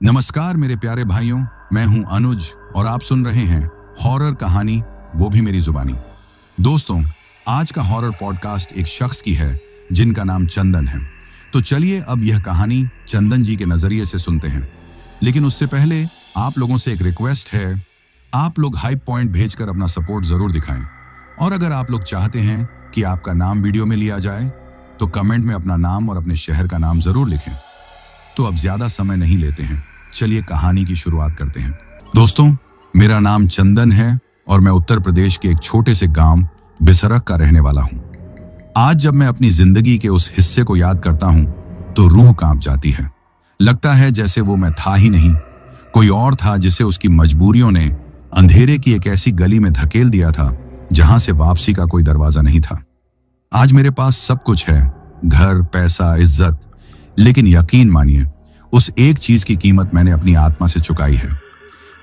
नमस्कार मेरे प्यारे भाइयों, मैं हूं अनुज और आप सुन रहे हैं हॉरर कहानी, वो भी मेरी जुबानी। दोस्तों, आज का हॉरर पॉडकास्ट एक शख्स की है जिनका नाम चंदन है। तो चलिए अब यह कहानी चंदन जी के नजरिए से सुनते हैं। लेकिन उससे पहले आप लोगों से एक रिक्वेस्ट है, आप लोग हाइप पॉइंट भेजकर अपना सपोर्ट जरूर दिखाएं। और अगर आप लोग चाहते हैं कि आपका नाम वीडियो में लिया जाए तो कमेंट में अपना नाम और अपने शहर का नाम जरूर लिखें। तो अब ज्यादा समय नहीं लेते हैं, चलिए कहानी की शुरुआत करते हैं। दोस्तों, मेरा नाम चंदन है और मैं उत्तर प्रदेश के एक छोटे से गांव बिसरक का रहने वाला हूं। आज जब मैं अपनी जिंदगी के उस हिस्से को याद करता हूं तो रूह कांप जाती है। लगता है जैसे वो मैं था ही नहीं, कोई और था जिसे उसकी मजबूरियों ने अंधेरे की एक ऐसी गली में धकेल दिया था जहां से वापसी का कोई दरवाजा नहीं था। आज मेरे पास सब कुछ है, घर, पैसा, इज्जत, लेकिन यकीन मानिए उस एक चीज की कीमत मैंने अपनी आत्मा से चुकाई है।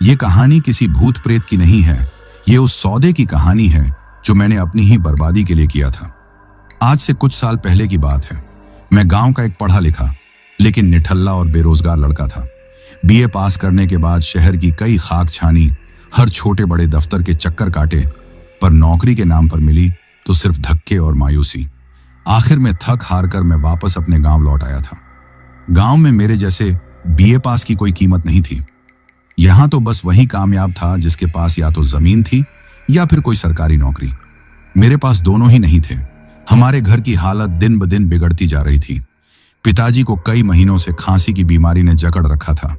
ये कहानी किसी भूत प्रेत की नहीं है, ये उस सौदे की कहानी है जो मैंने अपनी ही बर्बादी के लिए किया था। आज से कुछ साल पहले की बात है। मैं गांव का एक पढ़ा लिखा लेकिन निठल्ला और बेरोजगार लड़का था। बीए पास करने के बाद शहर की कई खाक छानी, हर छोटे बड़े दफ्तर के चक्कर काटे, पर नौकरी के नाम पर मिली तो सिर्फ धक्के और मायूसी। आखिर में थक हार कर मैं वापस अपने गांव लौट आया था। गांव में मेरे जैसे बीए पास की कोई कीमत नहीं थी। यहां तो बस वही कामयाब था जिसके पास या तो जमीन थी या फिर कोई सरकारी नौकरी। मेरे पास दोनों ही नहीं थे। हमारे घर की हालत दिन ब दिन बिगड़ती जा रही थी। पिताजी को कई महीनों से खांसी की बीमारी ने जकड़ रखा था।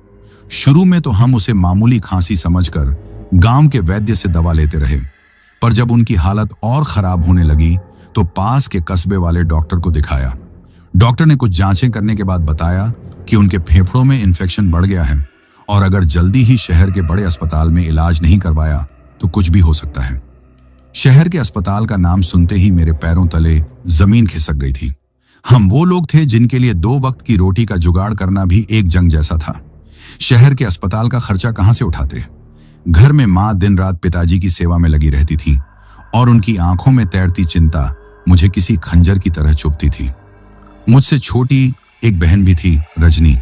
शुरू में तो हम उसे मामूली खांसी समझकर गांव के वैद्य से दवा लेते रहे, पर जब उनकी हालत और खराब होने लगी तो पास के कस्बे वाले डॉक्टर को दिखाया। डॉक्टर ने कुछ जांचें करने के बाद बताया कि उनके फेफड़ों में इन्फेक्शन बढ़ गया है और अगर जल्दी ही शहर के बड़े अस्पताल में इलाज नहीं करवाया तो कुछ भी हो सकता है। शहर के अस्पताल का नाम सुनते ही मेरे पैरों तले जमीन खिसक गई थी। हम वो लोग थे जिनके लिए 2 वक्त की रोटी का जुगाड़ करना भी एक जंग जैसा था। शहर के अस्पताल का खर्चा कहां से उठाते? घर में माँ दिन रात पिताजी की सेवा में लगी रहती थी और उनकी आंखों में तैरती चिंता मुझे किसी खंजर की तरह चुभती थी। मुझसे छोटी एक बहन भी थी, रजनी।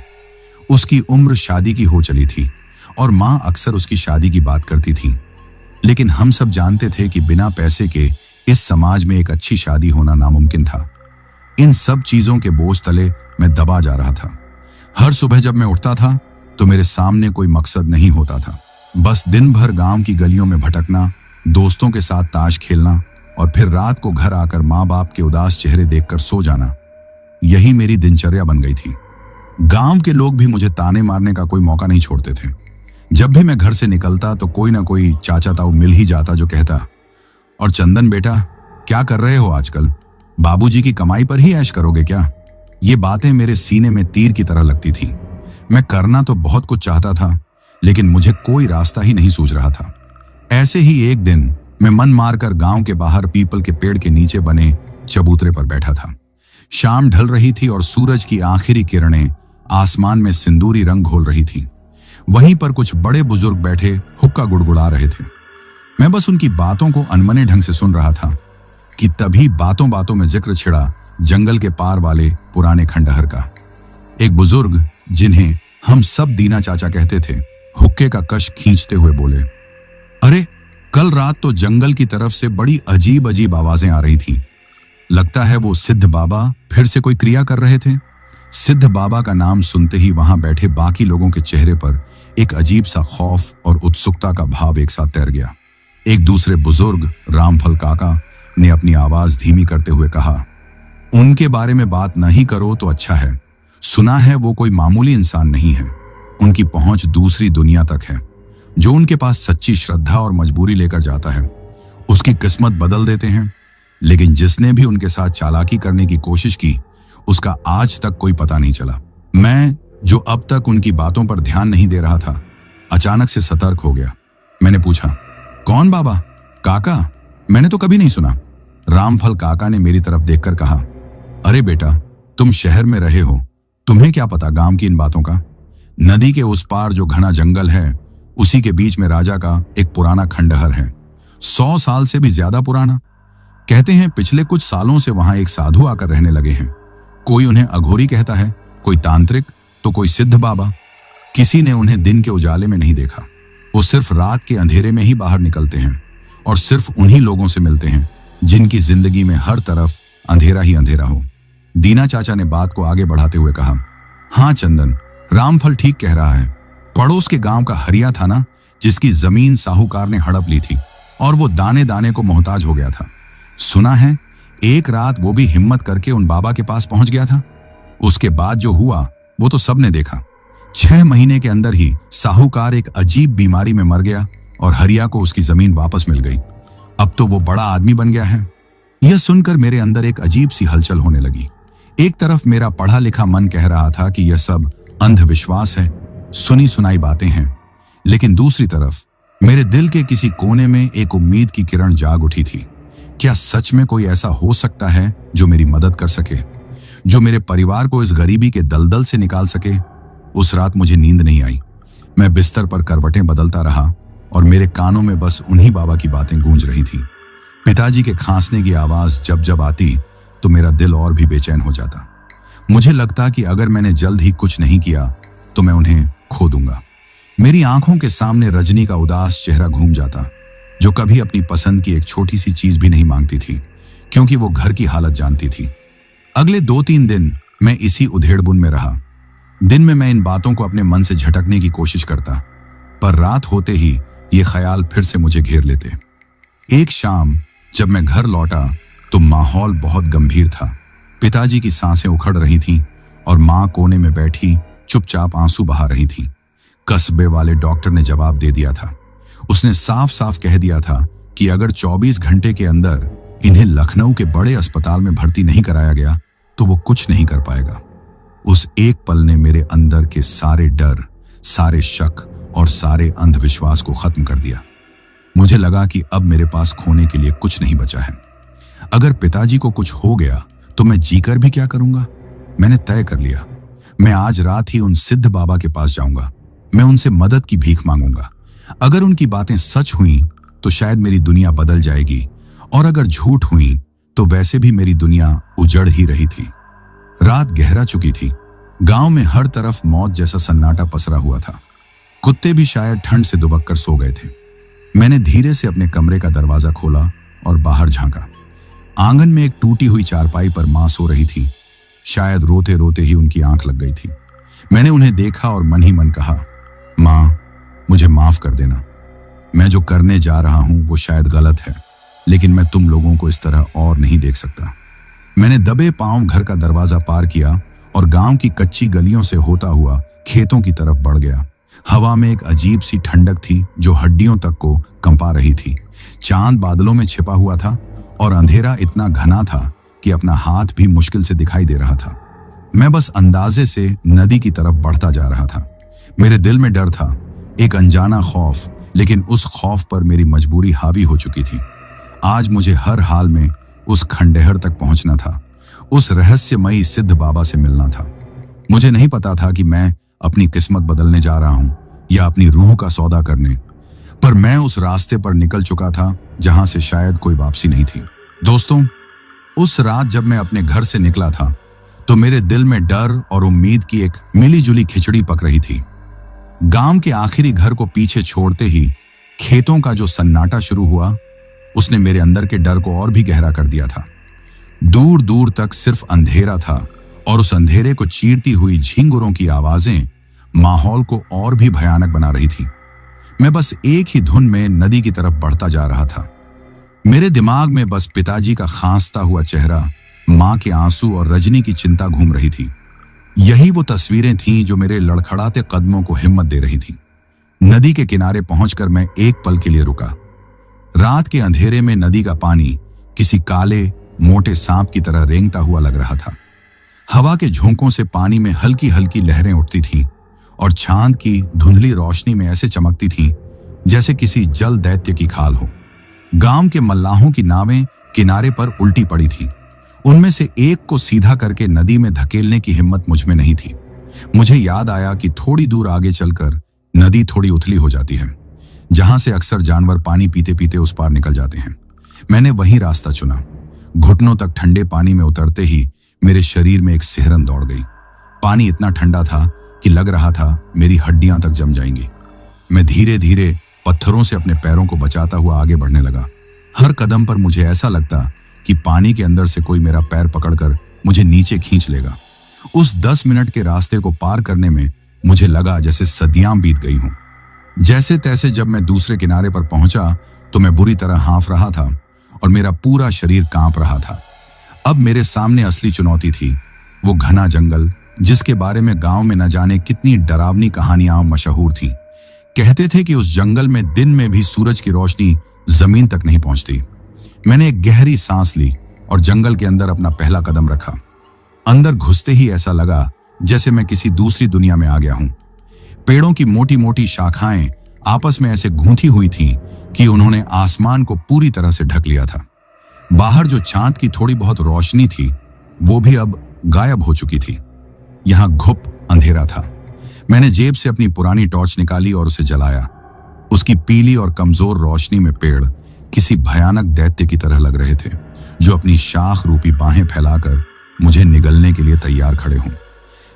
उसकी उम्र शादी की हो चली थी और माँ अक्सर उसकी शादी की बात करती थी। लेकिन हम सब जानते थे कि बिना पैसे के इस समाज में एक अच्छी शादी होना नामुमकिन था। इन सब चीजों के बोझ तले मैं दबा जा रहा था। हर सुबह जब मैं उठता था तो मेरे सामने कोई मकसद नहीं होता था। बस दिन भर गांव की गलियों में भटकना, दोस्तों के साथ ताश खेलना और फिर रात को घर आकर माँ बाप के उदास चेहरे देखकर सो जाना, यही मेरी दिनचर्या बन गई थी। गांव के लोग भी मुझे ताने मारने का कोई मौका नहीं छोड़ते थे। जब भी मैं घर से निकलता तो कोई ना कोई चाचा ताऊ मिल ही जाता जो कहता, और चंदन बेटा, क्या कर रहे हो आजकल? बाबूजी की कमाई पर ही ऐश करोगे क्या? ये बातें मेरे सीने में तीर की तरह लगती थी। मैं करना तो बहुत कुछ चाहता था लेकिन मुझे कोई रास्ता ही नहीं सूझ रहा था। ऐसे ही एक दिन मैं मन मारकर गांव के बाहर पीपल के पेड़ के नीचे बने चबूतरे पर बैठा था। शाम ढल रही थी और सूरज की आखिरी किरणें आसमान में सिंदूरी रंग घोल रही थी। वहीं पर कुछ बड़े बुजुर्ग बैठे हुक्का गुड़गुड़ा रहे थे। मैं बस उनकी बातों को अनमने ढंग से सुन रहा था कि तभी बातों बातों में जिक्र छिड़ा जंगल के पार वाले पुराने खंडहर का। एक बुजुर्ग, जिन्हें हम सब दीना चाचा कहते थे, हुक्के का कश खींचते हुए बोले, अरे कल रात तो जंगल की तरफ से बड़ी अजीब अजीब आवाजें आ रही थीं। लगता है वो सिद्ध बाबा फिर से कोई क्रिया कर रहे थे। सिद्ध बाबा का नाम सुनते ही वहां बैठे बाकी लोगों के चेहरे पर एक अजीब सा खौफ और उत्सुकता का भाव एक साथ तैर गया। एक दूसरे बुजुर्ग, रामफल काका, ने अपनी आवाज धीमी करते हुए कहा, उनके बारे में बात नहीं करो तो अच्छा है। सुना है वो कोई मामूली इंसान नहीं है। उनकी पहुंच दूसरी दुनिया तक है। जो उनके पास सच्ची श्रद्धा और मजबूरी लेकर जाता है उसकी किस्मत बदल देते हैं। लेकिन जिसने भी उनके साथ चालाकी करने की कोशिश की उसका आज तक कोई पता नहीं चला। मैं, जो अब तक उनकी बातों पर ध्यान नहीं दे रहा था, अचानक से सतर्क हो गया। मैंने पूछा, कौन बाबा? काका, मैंने तो कभी नहीं सुना। रामफल काका ने मेरी तरफ देखकर कहा, अरे बेटा, तुम शहर में रहे हो, तुम्हें क्या पता गांव की इन बातों का? नदी के उस पार जो घना जंगल है उसी के बीच में राजा का एक पुराना खंडहर है, 100 साल से भी ज्यादा पुराना। कहते हैं पिछले कुछ सालों से वहां एक साधु आकर रहने लगे हैं। कोई उन्हें अघोरी कहता है, कोई तांत्रिक, तो कोई सिद्ध बाबा। किसी ने उन्हें दिन के उजाले में नहीं देखा। वो सिर्फ रात के अंधेरे में ही बाहर निकलते हैं और सिर्फ उन्हीं लोगों से मिलते हैं जिनकी जिंदगी में हर तरफ अंधेरा ही अंधेरा हो। दीना चाचा ने बात को आगे बढ़ाते हुए कहा, हाँ चंदन, रामफल ठीक कह रहा है। पड़ोस के गांव का हरिया था ना, जिसकी जमीन साहूकार ने हड़प ली थी और वो दाने दाने को मोहताज हो गया था। सुना है एक रात वो भी हिम्मत करके उन बाबा के पास पहुंच गया था। उसके बाद जो हुआ वो तो सबने देखा। 6 महीने के अंदर ही साहूकार एक अजीब बीमारी में मर गया और हरिया को उसकी जमीन वापस मिल गई। अब तो वो बड़ा आदमी बन गया है। यह सुनकर मेरे अंदर एक अजीब सी हलचल होने लगी। एक तरफ मेरा पढ़ा लिखा मन कह रहा था कि यह सब अंधविश्वास है, सुनी सुनाई बातें हैं, लेकिन दूसरी तरफ मेरे दिल के किसी कोने में एक उम्मीद की किरण जाग उठी थी। क्या सच में कोई ऐसा हो सकता है जो मेरी मदद कर सके, जो मेरे परिवार को इस गरीबी के दलदल से निकाल सके? उस रात मुझे नींद नहीं आई। मैं बिस्तर पर करवटें बदलता रहा और मेरे कानों में बस उन्हीं बाबा की बातें गूंज रही थी। पिताजी के खांसने की आवाज जब जब आती तो मेरा दिल और भी बेचैन हो जाता। मुझे लगता कि अगर मैंने जल्द ही कुछ नहीं किया तो मैं उन्हें खो दूंगा। मेरी आंखों के सामने रजनी का उदास चेहरा घूम जाता, जो कभी अपनी पसंद की एक छोटी सी चीज भी नहीं मांगती थी, क्योंकि वो घर की हालत जानती थी। अगले 2-3 दिन मैं इसी उधेड़बुन में रहा। दिन में मैं इन बातों को अपने मन से झटकने की कोशिश करता, पर रात होते ही ये ख्याल फिर से मुझे घेर लेते। एक शाम जब मैं घर लौटा तो माहौल बहुत गंभीर था। पिताजी की सांसें उखड़ रही थीं और मां कोने में बैठी चुपचाप आंसू बहा रही थी। कस्बे वाले डॉक्टर ने जवाब दे दिया था। उसने साफ साफ कह दिया था कि अगर 24 घंटे के अंदर इन्हें लखनऊ के बड़े अस्पताल में भर्ती नहीं कराया गया तो वो कुछ नहीं कर पाएगा। उस एक पल ने मेरे अंदर के सारे डर, सारे शक और सारे अंधविश्वास को खत्म कर दिया। मुझे लगा कि अब मेरे पास खोने के लिए कुछ नहीं बचा है। अगर पिताजी को कुछ हो गया तो मैं जीकर भी क्या करूंगा? मैंने तय कर लिया, मैं आज रात ही उन सिद्ध बाबा के पास जाऊंगा। मैं उनसे मदद की भीख मांगूंगा। अगर उनकी बातें सच हुई तो शायद मेरी दुनिया बदल जाएगी, और अगर झूठ हुई तो वैसे भी मेरी दुनिया उजड़ ही रही थी। रात गहरा चुकी थी। गांव में हर तरफ मौत जैसा सन्नाटा पसरा हुआ था। कुत्ते भी शायद ठंड से दुबक कर सो गए थे। मैंने धीरे से अपने कमरे का दरवाजा खोला और बाहर झांका। आंगन में एक टूटी हुई चारपाई पर मां सो रही थी। शायद रोते रोते ही उनकी आंख लग गई थी। मैंने उन्हें देखा और मन ही मन कहा, मां, मुझे माफ कर देना। मैं जो करने जा रहा हूं वो शायद गलत है, लेकिन मैं तुम लोगों को इस तरह और नहीं देख सकता। मैंने दबे पांव घर का दरवाजा पार किया और गांव की कच्ची गलियों से होता हुआ खेतों की तरफ बढ़ गया। हवा में एक अजीब सी ठंडक थी जो हड्डियों तक को कंपा रही थी। चांद बादलों में छिपा हुआ था और अंधेरा इतना घना था कि अपना हाथ भी मुश्किल से दिखाई दे रहा था। मैं बस अंदाजे से नदी की तरफ बढ़ता जा रहा था। मेरे दिल में डर था, एक अनजाना खौफ, लेकिन उस खौफ पर मेरी मजबूरी हावी हो चुकी थी। आज मुझे हर हाल में उस खंडहर तक पहुंचना था, उस रहस्यमयी सिद्ध बाबा से मिलना था। मुझे नहीं पता था कि मैं अपनी किस्मत बदलने जा रहा हूं या अपनी रूह का सौदा करने, पर मैं उस रास्ते पर निकल चुका था जहां से शायद कोई वापसी नहीं थी। दोस्तों, उस रात जब मैं अपने घर से निकला था तो मेरे दिल में डर और उम्मीद की एक मिली-जुली खिचड़ी पक रही थी। गांव के आखिरी घर को पीछे छोड़ते ही खेतों का जो सन्नाटा शुरू हुआ, उसने मेरे अंदर के डर को और भी गहरा कर दिया था। दूर दूर तक सिर्फ अंधेरा था और उस अंधेरे को चीरती हुई झींगुरों की आवाजें माहौल को और भी भयानक बना रही थी। मैं बस एक ही धुन में नदी की तरफ बढ़ता जा रहा था। मेरे दिमाग में बस पिताजी का खांसता हुआ चेहरा, मां के आंसू और रजनी की चिंता घूम रही थी। यही वो तस्वीरें थीं जो मेरे लड़खड़ाते कदमों को हिम्मत दे रही थीं। नदी के किनारे पहुंचकर मैं एक पल के लिए रुका। रात के अंधेरे में नदी का पानी किसी काले मोटे सांप की तरह रेंगता हुआ लग रहा था। हवा के झोंकों से पानी में हल्की हल्की लहरें उठती थीं और चांद की धुंधली रोशनी में ऐसे चमकती थीं जैसे किसी जल दैत्य की खाल हो। गांव के मल्लाहों की नावें किनारे पर उल्टी पड़ी थीं। उनमें से एक को सीधा करके नदी में धकेलने की हिम्मत मुझ में नहीं थी। मुझे याद आया कि थोड़ी दूर आगे चलकर नदी थोड़ी उथली हो जाती है, जहां से अक्सर जानवर पानी पीते पीते उस पार निकल जाते हैं। मैंने वही रास्ता चुना। घुटनों तक ठंडे पानी में उतरते ही मेरे शरीर में एक सिहरन दौड़ गई। पानी इतना ठंडा था कि लग रहा था मेरी हड्डियां तक जम जाएंगी। मैं धीरे धीरे पत्थरों से अपने पैरों को बचाता हुआ आगे बढ़ने लगा। हर कदम पर मुझे ऐसा लगता कि पानी के अंदर से कोई मेरा पैर पकड़कर मुझे नीचे खींच लेगा। उस 10 मिनट के रास्ते को पार करने में मुझे लगा जैसे सदियां बीत गई हों। जैसे तैसे जब मैं दूसरे किनारे पर पहुंचा तो मैं बुरी तरह हांफ रहा था और मेरा पूरा शरीर कांप रहा था। अब मेरे सामने असली चुनौती थी, वो घना जंगल जिसके बारे में गांव में न जाने कितनी डरावनी कहानियां मशहूर थीं। कहते थे कि उस जंगल में दिन में भी सूरज की रोशनी जमीन तक नहीं पहुंचती। मैंने एक गहरी सांस ली और जंगल के अंदर अपना पहला कदम रखा। अंदर घुसते ही ऐसा लगा जैसे मैं किसी दूसरी दुनिया में आ गया हूं। पेड़ों की मोटी मोटी शाखाएं आपस में ऐसे गूंथी हुई थीं कि उन्होंने आसमान को पूरी तरह से ढक लिया था। बाहर जो चांद की थोड़ी बहुत रोशनी थी वो भी अब गायब हो चुकी थी। यहां घुप अंधेरा था। मैंने जेब से अपनी पुरानी टॉर्च निकाली और उसे जलाया। उसकी पीली और कमजोर रोशनी में पेड़ किसी भयानक दैत्य की तरह लग रहे थे, जो अपनी शाख रूपी बाहें फैलाकर मुझे निगलने के लिए तैयार खड़े हों।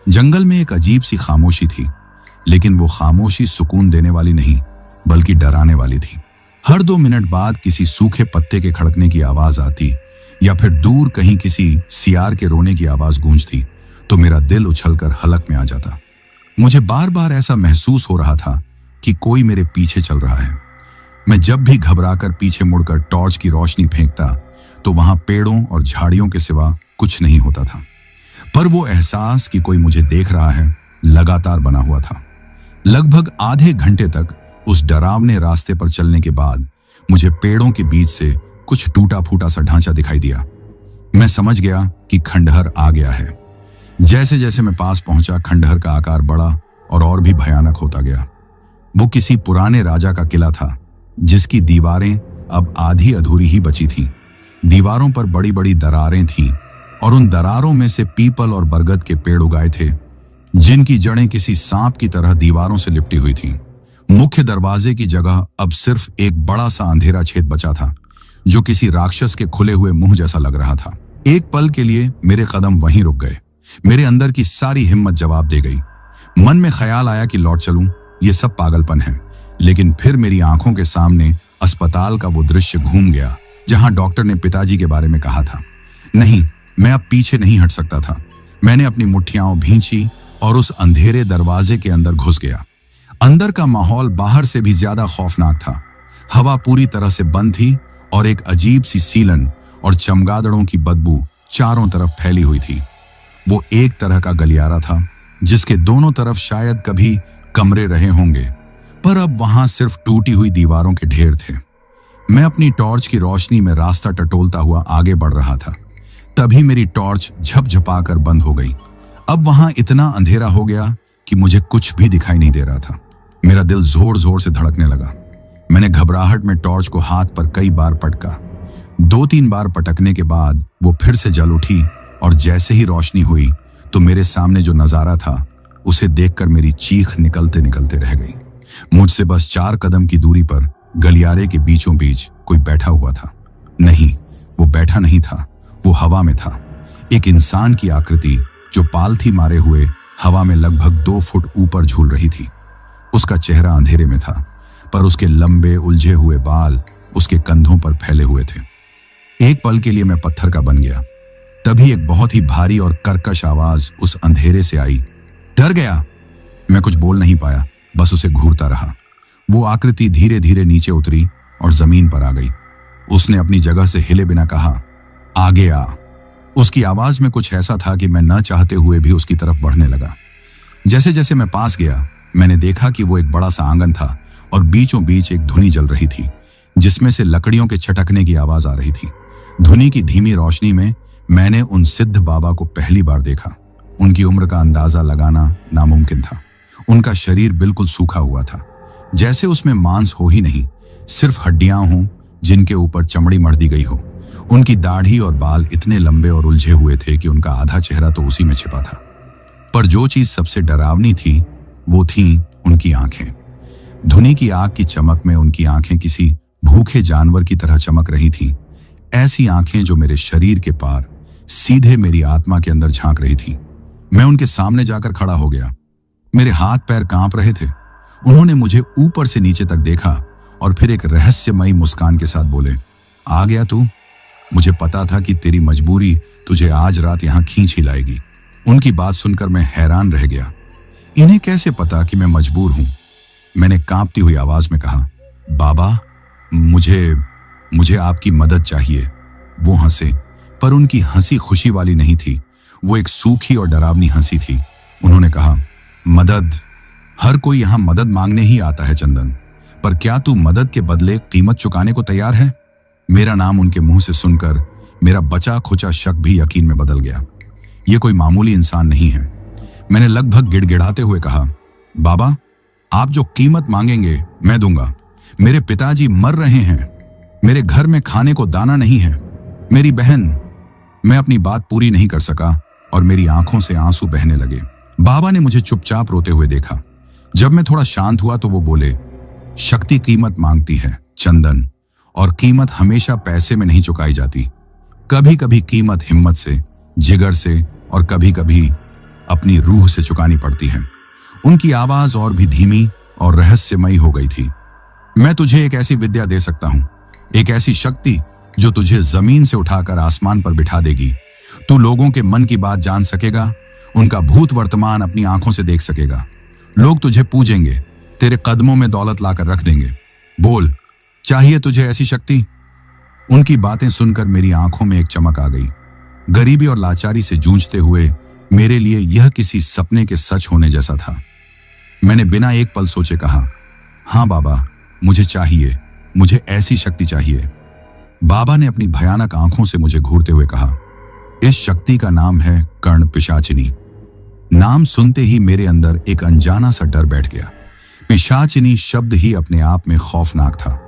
जंगल में एक अजीब सी खामोशी थी, लेकिन वो खामोशी सुकून देने वाली नहीं बल्कि डराने वाली थी। हर 2 मिनट बाद किसी सूखे पत्ते के खड़कने की आवाज आती या फिर दूर कहीं किसी सियार के रोने की आवाज गूंजती तो मेरा दिल उछलकर हलक में आ जाता। मुझे बार बार ऐसा महसूस हो रहा था कि कोई मेरे पीछे चल रहा है। मैं जब भी घबराकर पीछे मुड़कर टॉर्च की रोशनी फेंकता तो वहां पेड़ों और झाड़ियों के सिवा कुछ नहीं होता था। पर वो एहसास कि कोई मुझे देख रहा है लगातार बना हुआ था। लगभग आधे घंटे तक उस डरावने रास्ते पर चलने के बाद मुझे पेड़ों के बीच से कुछ टूटा फूटा सा ढांचा दिखाई दिया। मैं समझ गया कि खंडहर आ गया है। जैसे जैसे मैं पास पहुंचा, खंडहर का आकार बढ़ा और भी भयानक होता गया। वो किसी पुराने राजा का किला था, जिसकी दीवारें अब आधी अधूरी ही बची थीं। दीवारों पर बड़ी बड़ी दरारें थीं और उन दरारों में से पीपल और बरगद के पेड़ उगाए थे, जिनकी जड़ें किसी सांप की तरह दीवारों से लिपटी हुई थीं। मुख्य दरवाजे की जगह अब सिर्फ एक बड़ा सा अंधेरा छेद बचा था, जो किसी राक्षस के खुले हुए मुंह जैसा लग रहा था। एक पल के लिए मेरे कदम वहीं रुक गए। मेरे अंदर की सारी हिम्मत जवाब दे गई। मन में ख्याल आया कि लौट चलूं, ये सब पागलपन है। लेकिन फिर मेरी आंखों के सामने अस्पताल का वो दृश्य घूम गया जहां डॉक्टर ने पिताजी के बारे में कहा था। नहीं, मैं अब पीछे नहीं हट सकता था। मैंने अपनी मुट्ठियां भींची और उस अंधेरे दरवाजे के अंदर घुस गया। अंदर का माहौल बाहर से भी ज्यादा खौफनाक था। हवा पूरी तरह से बंद थी और एक अजीब सी सीलन और चमगादड़ों की बदबू चारों तरफ फैली हुई थी। वो एक तरह का गलियारा था जिसके दोनों तरफ शायद कभी कमरे रहे होंगे, पर अब वहां सिर्फ टूटी हुई दीवारों के ढेर थे। मैं अपनी टॉर्च की रोशनी में रास्ता टटोलता हुआ आगे बढ़ रहा था। तभी मेरी टॉर्च झपझपाकर बंद हो गई। अब वहां इतना अंधेरा हो गया कि मुझे कुछ भी दिखाई नहीं दे रहा था। मेरा दिल जोर जोर से धड़कने लगा। मैंने घबराहट में टॉर्च को हाथ पर कई बार पटका। 2-3 बार पटकने के बाद वो फिर से जल उठी और जैसे ही रोशनी हुई तो मेरे सामने जो नजारा था उसे देखकर मेरी चीख निकलते निकलते रह गई। मुझसे बस 4 कदम की दूरी पर गलियारे के बीचों बीच कोई बैठा हुआ था। नहीं, वो बैठा नहीं था, वो हवा में था। एक इंसान की आकृति जो पालथी मारे हुए हवा में लगभग 2 फुट ऊपर झूल रही थी। उसका चेहरा अंधेरे में था, पर उसके लंबे उलझे हुए बाल उसके कंधों पर फैले हुए थे। एक पल के लिए मैं पत्थर का बन गया। तभी एक बहुत ही भारी और कर्कश आवाज उस अंधेरे से आई। डर गया। मैं कुछ बोल नहीं पाया, बस उसे घूरता रहा। वो आकृति धीरे धीरे नीचे उतरी और जमीन पर आ गई। उसने अपनी जगह से हिले बिना कहा, आगे आ। उसकी आवाज में कुछ ऐसा था कि मैं न चाहते हुए भी उसकी तरफ बढ़ने लगा। जैसे जैसे मैं पास गया, मैंने देखा कि वो एक बड़ा सा आंगन था और बीचों बीच एक धुनी जल रही थी, जिसमें से लकड़ियों के छटकने की आवाज आ रही थी। धुनी की धीमी रोशनी में मैंने उन सिद्ध बाबा को पहली बार देखा। उनकी उम्र का अंदाजा लगाना नामुमकिन था। उनका शरीर बिल्कुल सूखा हुआ था, जैसे उसमें मांस हो ही नहीं, सिर्फ हड्डियां हों जिनके ऊपर चमड़ी मढ़ दी गई हो। उनकी दाढ़ी और बाल इतने लंबे और उलझे हुए थे कि उनका आधा चेहरा तो उसी में छिपा था। पर जो चीज सबसे डरावनी थी वो थी उनकी आंखें। धुनी की आग की चमक में उनकी आंखें किसी भूखे जानवर की तरह चमक रही थीं। ऐसी आंखें जो मेरे शरीर के पार सीधे मेरी आत्मा के अंदर झांक रही थीं। मैं उनके सामने जाकर खड़ा हो गया। मेरे हाथ पैर कांप रहे थे। उन्होंने मुझे ऊपर से नीचे तक देखा और फिर एक रहस्यमयी मुस्कान के साथ बोले, आ गया तू? मुझे पता था कि तेरी मजबूरी तुझे आज रात यहां खींच ही लाएगी। उनकी बात सुनकर मैं हैरान रह गया। इन्हें कैसे पता कि मैं मजबूर हूं? मैंने कांपती हुई आवाज में कहा, बाबा, मुझे आपकी मदद चाहिए। वो हंसे, पर उनकी हंसी खुशी वाली नहीं थी। वो एक सूखी और डरावनी हंसी थी। उन्होंने कहा, मदद? हर कोई यहां मदद मांगने ही आता है चंदन, पर क्या तू मदद के बदले कीमत चुकाने को तैयार है? मेरा नाम उनके मुंह से सुनकर मेरा बचा खुचा शक भी यकीन में बदल गया। ये कोई मामूली इंसान नहीं है। मैंने लगभग गिड़गिड़ाते हुए कहा, बाबा, आप जो कीमत मांगेंगे मैं दूंगा। मेरे पिताजी मर रहे हैं। मेरे घर में खाने को दाना नहीं है। मेरी बहन। मैं अपनी बात पूरी नहीं कर सका और मेरी आंखों से आंसू बहने लगे। बाबा ने मुझे चुपचाप रोते हुए देखा। जब मैं थोड़ा शांत हुआ तो वो बोले, शक्ति कीमत मांगती है चंदन, और कीमत हमेशा पैसे में नहीं चुकाई जाती। कभी कभी कीमत हिम्मत से, जिगर से और कभी कभी अपनी रूह से चुकानी पड़ती है। उनकी आवाज और भी धीमी और रहस्यमयी हो गई थी। मैं तुझे एक ऐसी विद्या दे सकता हूं, एक ऐसी शक्ति जो तुझे जमीन से उठाकर आसमान पर बिठा देगी। तू लोगों के मन की बात जान सकेगा, उनका भूत वर्तमान अपनी आंखों से देख सकेगा। लोग तुझे पूजेंगे, तेरे कदमों में दौलत लाकर रख देंगे। बोल, चाहिए तुझे ऐसी शक्ति? उनकी बातें सुनकर मेरी आंखों में एक चमक आ गई। गरीबी और लाचारी से जूझते हुए मेरे लिए यह किसी सपने के सच होने जैसा था। मैंने बिना एक पल सोचे कहा, हाँ बाबा, मुझे चाहिए, मुझे ऐसी शक्ति चाहिए। बाबा ने अपनी भयानक आंखों से मुझे घूरते हुए कहा, इस शक्ति का नाम है कर्ण पिशाचिनी। नाम सुनते ही मेरे अंदर एक अनजाना सा डर बैठ गया। पिशाचिनी शब्द ही अपने आप में खौफनाक था।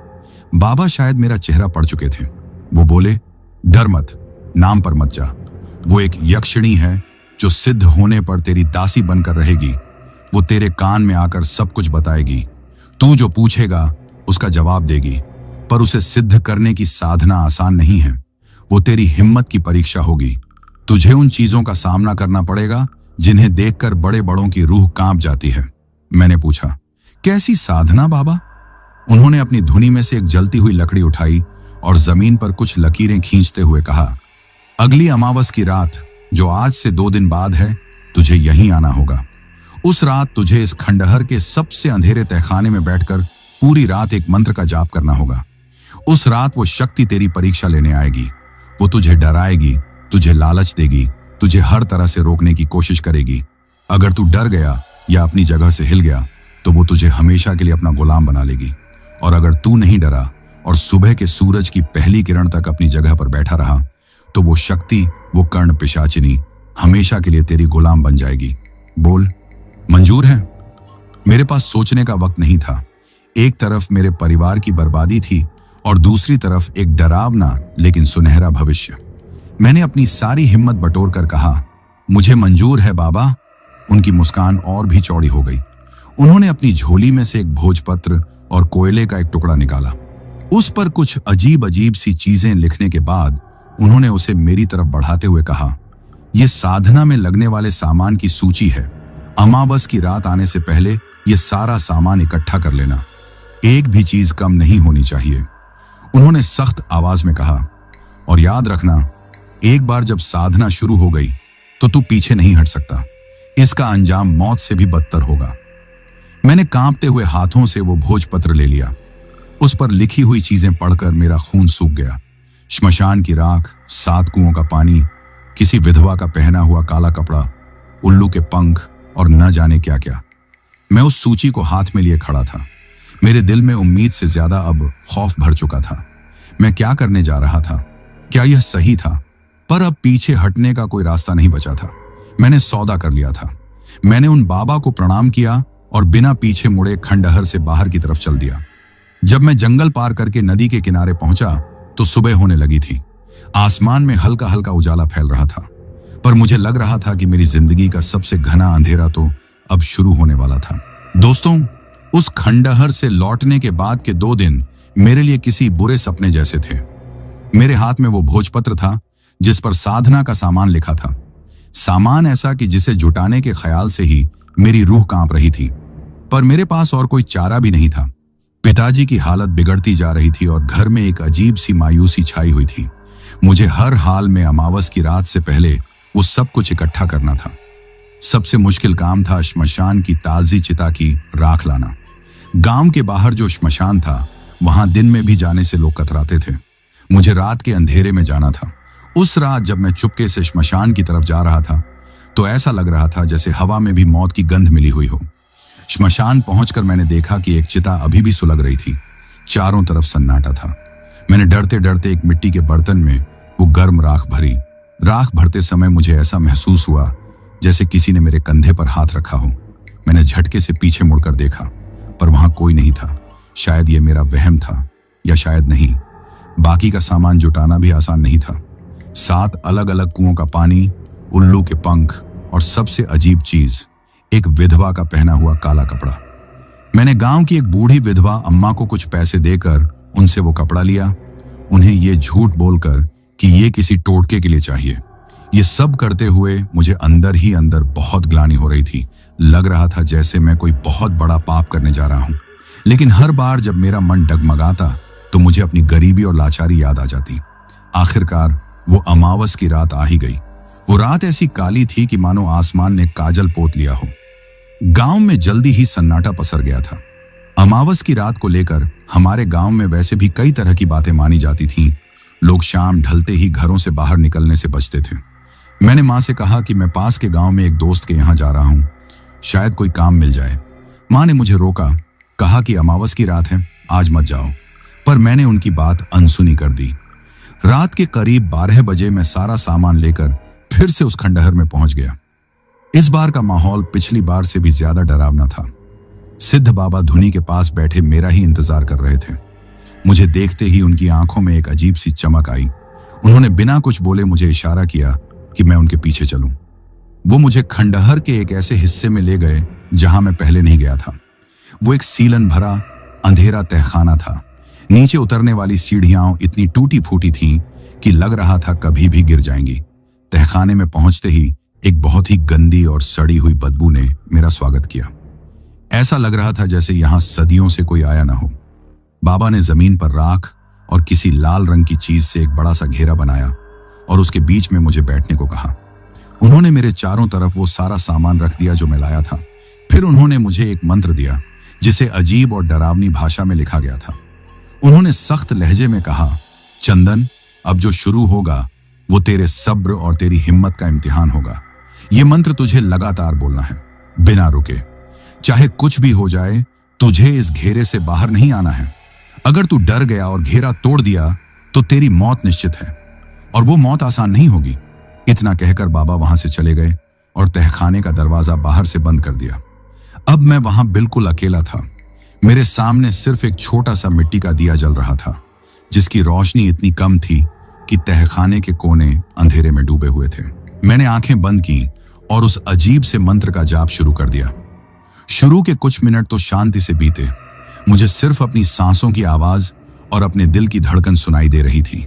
बाबा शायद मेरा चेहरा पढ़ चुके थे। वो बोले, डर मत, नाम पर मत जा। वो एक यक्षिणी है जो सिद्ध होने पर तेरी दासी बनकर रहेगी। वो तेरे कान में आकर सब कुछ बताएगी। तू जो पूछेगा उसका जवाब देगी, पर उसे सिद्ध करने की साधना आसान नहीं है। वो तेरी हिम्मत की परीक्षा होगी। तुझे उन चीजों का सामना करना पड़ेगा जिन्हें देखकर बड़े बड़ों की रूह कांप जाती है। मैंने पूछा, कैसी साधना बाबा? उन्होंने अपनी धुनी में से एक जलती हुई लकड़ी उठाई और जमीन पर कुछ लकीरें खींचते हुए कहा, अगली अमावस की रात, जो आज से 2 दिन बाद है, तुझे यहीं आना होगा। उस रात तुझे इस खंडहर के सबसे अंधेरे तहखाने में बैठकर पूरी रात एक मंत्र का जाप करना होगा। उस रात वो शक्ति तेरी परीक्षा लेने आएगी। वो तुझे डराएगी, तुझे लालच देगी, तुझे हर तरह से रोकने की कोशिश करेगी। अगर तू डर गया या अपनी जगह से हिल गया तो वो तुझे हमेशा के लिए अपना गुलाम बना लेगी। और अगर तू नहीं डरा और सुबह के सूरज की पहली किरण तक अपनी जगह पर बैठा रहा तो वो शक्ति, वो कर्ण पिशाचिनी हमेशा के लिए तेरी गुलाम बन जाएगी। बोल, मंजूर है? मेरे पास सोचने का वक्त नहीं था। एक तरफ मेरे परिवार की बर्बादी थी और दूसरी तरफ एक डरावना लेकिन सुनहरा भविष्य। मैंने अपनी सारी हिम्मत बटोर कर कहा, मुझे मंजूर है बाबा। उनकी मुस्कान और भी चौड़ी हो गई। उन्होंने अपनी झोली में से एक भोजपत्र और कोयले का एक टुकड़ा निकाला। उस पर कुछ अजीब अजीब सी चीजें लिखने के बाद उन्होंने उसे मेरी तरफ बढ़ाते हुए कहा, यह साधना में लगने वाले सामान की सूची है। अमावस की रात आने से पहले यह सारा सामान इकट्ठा कर लेना। एक भी चीज कम नहीं होनी चाहिए। उन्होंने सख्त आवाज में कहा, और याद रखना, एक बार जब साधना शुरू हो गई तो तू पीछे नहीं हट सकता। इसका अंजाम मौत से भी बदतर होगा। मैंने कांपते हुए हाथों से वो भोजपत्र ले लिया। उस पर लिखी हुई चीजें पढ़कर मेरा खून सूख गया। श्मशान की राख, 7 कुओं का पानी, किसी विधवा का पहना हुआ काला कपड़ा, उल्लू के पंख और न जाने क्या क्या। मैं उस सूची को हाथ में लिए खड़ा था। मेरे दिल में उम्मीद से ज्यादा अब खौफ भर चुका था। मैं क्या करने जा रहा था? क्या यह सही था? पर अब पीछे हटने का कोई रास्ता नहीं बचा था। मैंने सौदा कर लिया था। मैंने उन बाबा को प्रणाम किया और बिना पीछे मुड़े खंडहर से बाहर की तरफ चल दिया। जब मैं जंगल पार करके नदी के किनारे पहुंचा तो सुबह होने लगी थी। आसमान में हल्का हल्का उजाला फैल रहा था, पर मुझे लग रहा था कि मेरी जिंदगी का सबसे घना अंधेरा तो अब शुरू होने वाला था। दोस्तों, उस खंडहर से लौटने के बाद के 2 दिन मेरे लिए किसी बुरे सपने जैसे थे। मेरे हाथ में वो भोजपत्र था जिस पर साधना का सामान लिखा था। सामान ऐसा कि जिसे जुटाने के ख्याल से ही मेरी रूह कांप रही थी, पर मेरे पास और कोई चारा भी नहीं था। पिताजी की हालत बिगड़ती जा रही थी और घर में एक अजीब सी मायूसी छाई हुई थी। मुझे हर हाल में अमावस की रात से पहले वो सब कुछ इकट्ठा करना था। सबसे मुश्किल काम था श्मशान की ताजी चिता की राख लाना। गांव के बाहर जो श्मशान था, वहां दिन में भी जाने से लोग कतराते थे। मुझे रात के अंधेरे में जाना था। उस रात जब मैं चुपके से श्मशान की तरफ जा रहा था, तो ऐसा लग रहा था जैसे हवा में भी मौत की गंध मिली हुई हो। श्मशान पहुंचकर मैंने देखा कि एक चिता अभी भी सुलग रही थी। चारों तरफ सन्नाटा था। मैंने डरते डरते एक मिट्टी के बर्तन में वो गर्म राख भरी। राख भरते समय मुझे ऐसा महसूस हुआ जैसे किसी ने मेरे कंधे पर हाथ रखा हो। मैंने झटके से पीछे मुड़कर देखा, पर वहां कोई नहीं था। शायद ये मेरा वहम था, या शायद नहीं। बाकी का सामान जुटाना भी आसान नहीं था। 7 अलग अलग कुओं का पानी, उल्लू के पंख और सबसे अजीब चीज, एक विधवा का पहना हुआ काला कपड़ा। मैंने गांव की एक बूढ़ी विधवा अम्मा को कुछ पैसे देकर उनसे वो कपड़ा लिया, उन्हें ये झूठ बोलकर कि ये किसी टोटके के लिए चाहिए। ये सब करते हुए मुझे अंदर ही अंदर बहुत ग्लानि हो रही थी। लग रहा था जैसे मैं कोई बहुत बड़ा पाप करने जा रहा हूं। लेकिन हर बार जब मेरा मन डगमगाता तो मुझे अपनी गरीबी और लाचारी याद आ जाती। आखिरकार वो अमावस की रात आ ही गई। वो रात ऐसी काली थी कि मानो आसमान ने काजल पोत लिया हो। गांव में जल्दी ही सन्नाटा पसर गया था। अमावस की रात को लेकर हमारे गांव में वैसे भी कई तरह की बातें मानी जाती थीं। लोग शाम ढलते ही घरों से बाहर निकलने से बचते थे। मैंने मां से कहा कि मैं पास के गांव में एक दोस्त के यहां जा रहा हूं, शायद कोई काम मिल जाए। मां ने मुझे रोका, कहा कि अमावस की रात है, आज मत जाओ। पर मैंने उनकी बात अनसुनी कर दी। रात के करीब 12 बजे मैं सारा सामान लेकर फिर से उस खंडहर में पहुंच गया। इस बार का माहौल पिछली बार से भी ज्यादा डरावना था। सिद्ध बाबा धुनी के पास बैठे मेरा ही इंतजार कर रहे थे। मुझे देखते ही उनकी आंखों में एक अजीब सी चमक आई। उन्होंने बिना कुछ बोले मुझे इशारा किया कि मैं उनके पीछे चलूं। वो मुझे खंडहर के एक ऐसे हिस्से में ले गए जहां मैं पहले नहीं गया था। वो एक सीलन भरा अंधेरा तहखाना था। नीचे उतरने वाली सीढ़ियां इतनी टूटी फूटी थीं कि लग रहा था कभी भी गिर जाएंगी। तहखाने में पहुंचते ही एक बहुत ही गंदी और सड़ी हुई बदबू ने मेरा स्वागत किया। ऐसा लग रहा था जैसे यहां सदियों से कोई आया ना हो। बाबा ने जमीन पर राख और किसी लाल रंग की चीज से एक बड़ा सा घेरा बनाया और उसके बीच में मुझे बैठने को कहा। उन्होंने मेरे चारों तरफ वो सारा सामान रख दिया जो मैं लाया था। फिर उन्होंने मुझे एक मंत्र दिया जिसे अजीब और डरावनी भाषा में लिखा गया था। उन्होंने सख्त लहजे में कहा, चंदन, अब जो शुरू होगा वो तेरे सब्र और तेरी हिम्मत का इम्तिहान होगा। ये मंत्र तुझे लगातार बोलना है, बिना रुके। चाहे कुछ भी हो जाए, तुझे इस घेरे से बाहर नहीं आना है। अगर तू डर गया और घेरा तोड़ दिया तो तेरी मौत निश्चित है, और वो मौत आसान नहीं होगी। इतना कहकर बाबा वहां से चले गए और तहखाने का दरवाजा बाहर से बंद कर दिया। अब मैं वहां बिल्कुल अकेला था। मेरे सामने सिर्फ एक छोटा सा मिट्टी का दिया जल रहा था, जिसकी रोशनी इतनी कम थी कि तहखाने के कोने अंधेरे में डूबे हुए थे। मैंने आंखें बंद की और उस अजीब से मंत्र का जाप शुरू कर दिया। शुरू के कुछ मिनट तो शांति से बीते। मुझे सिर्फ अपनी सांसों की आवाज और अपने दिल की धड़कन सुनाई दे रही थी।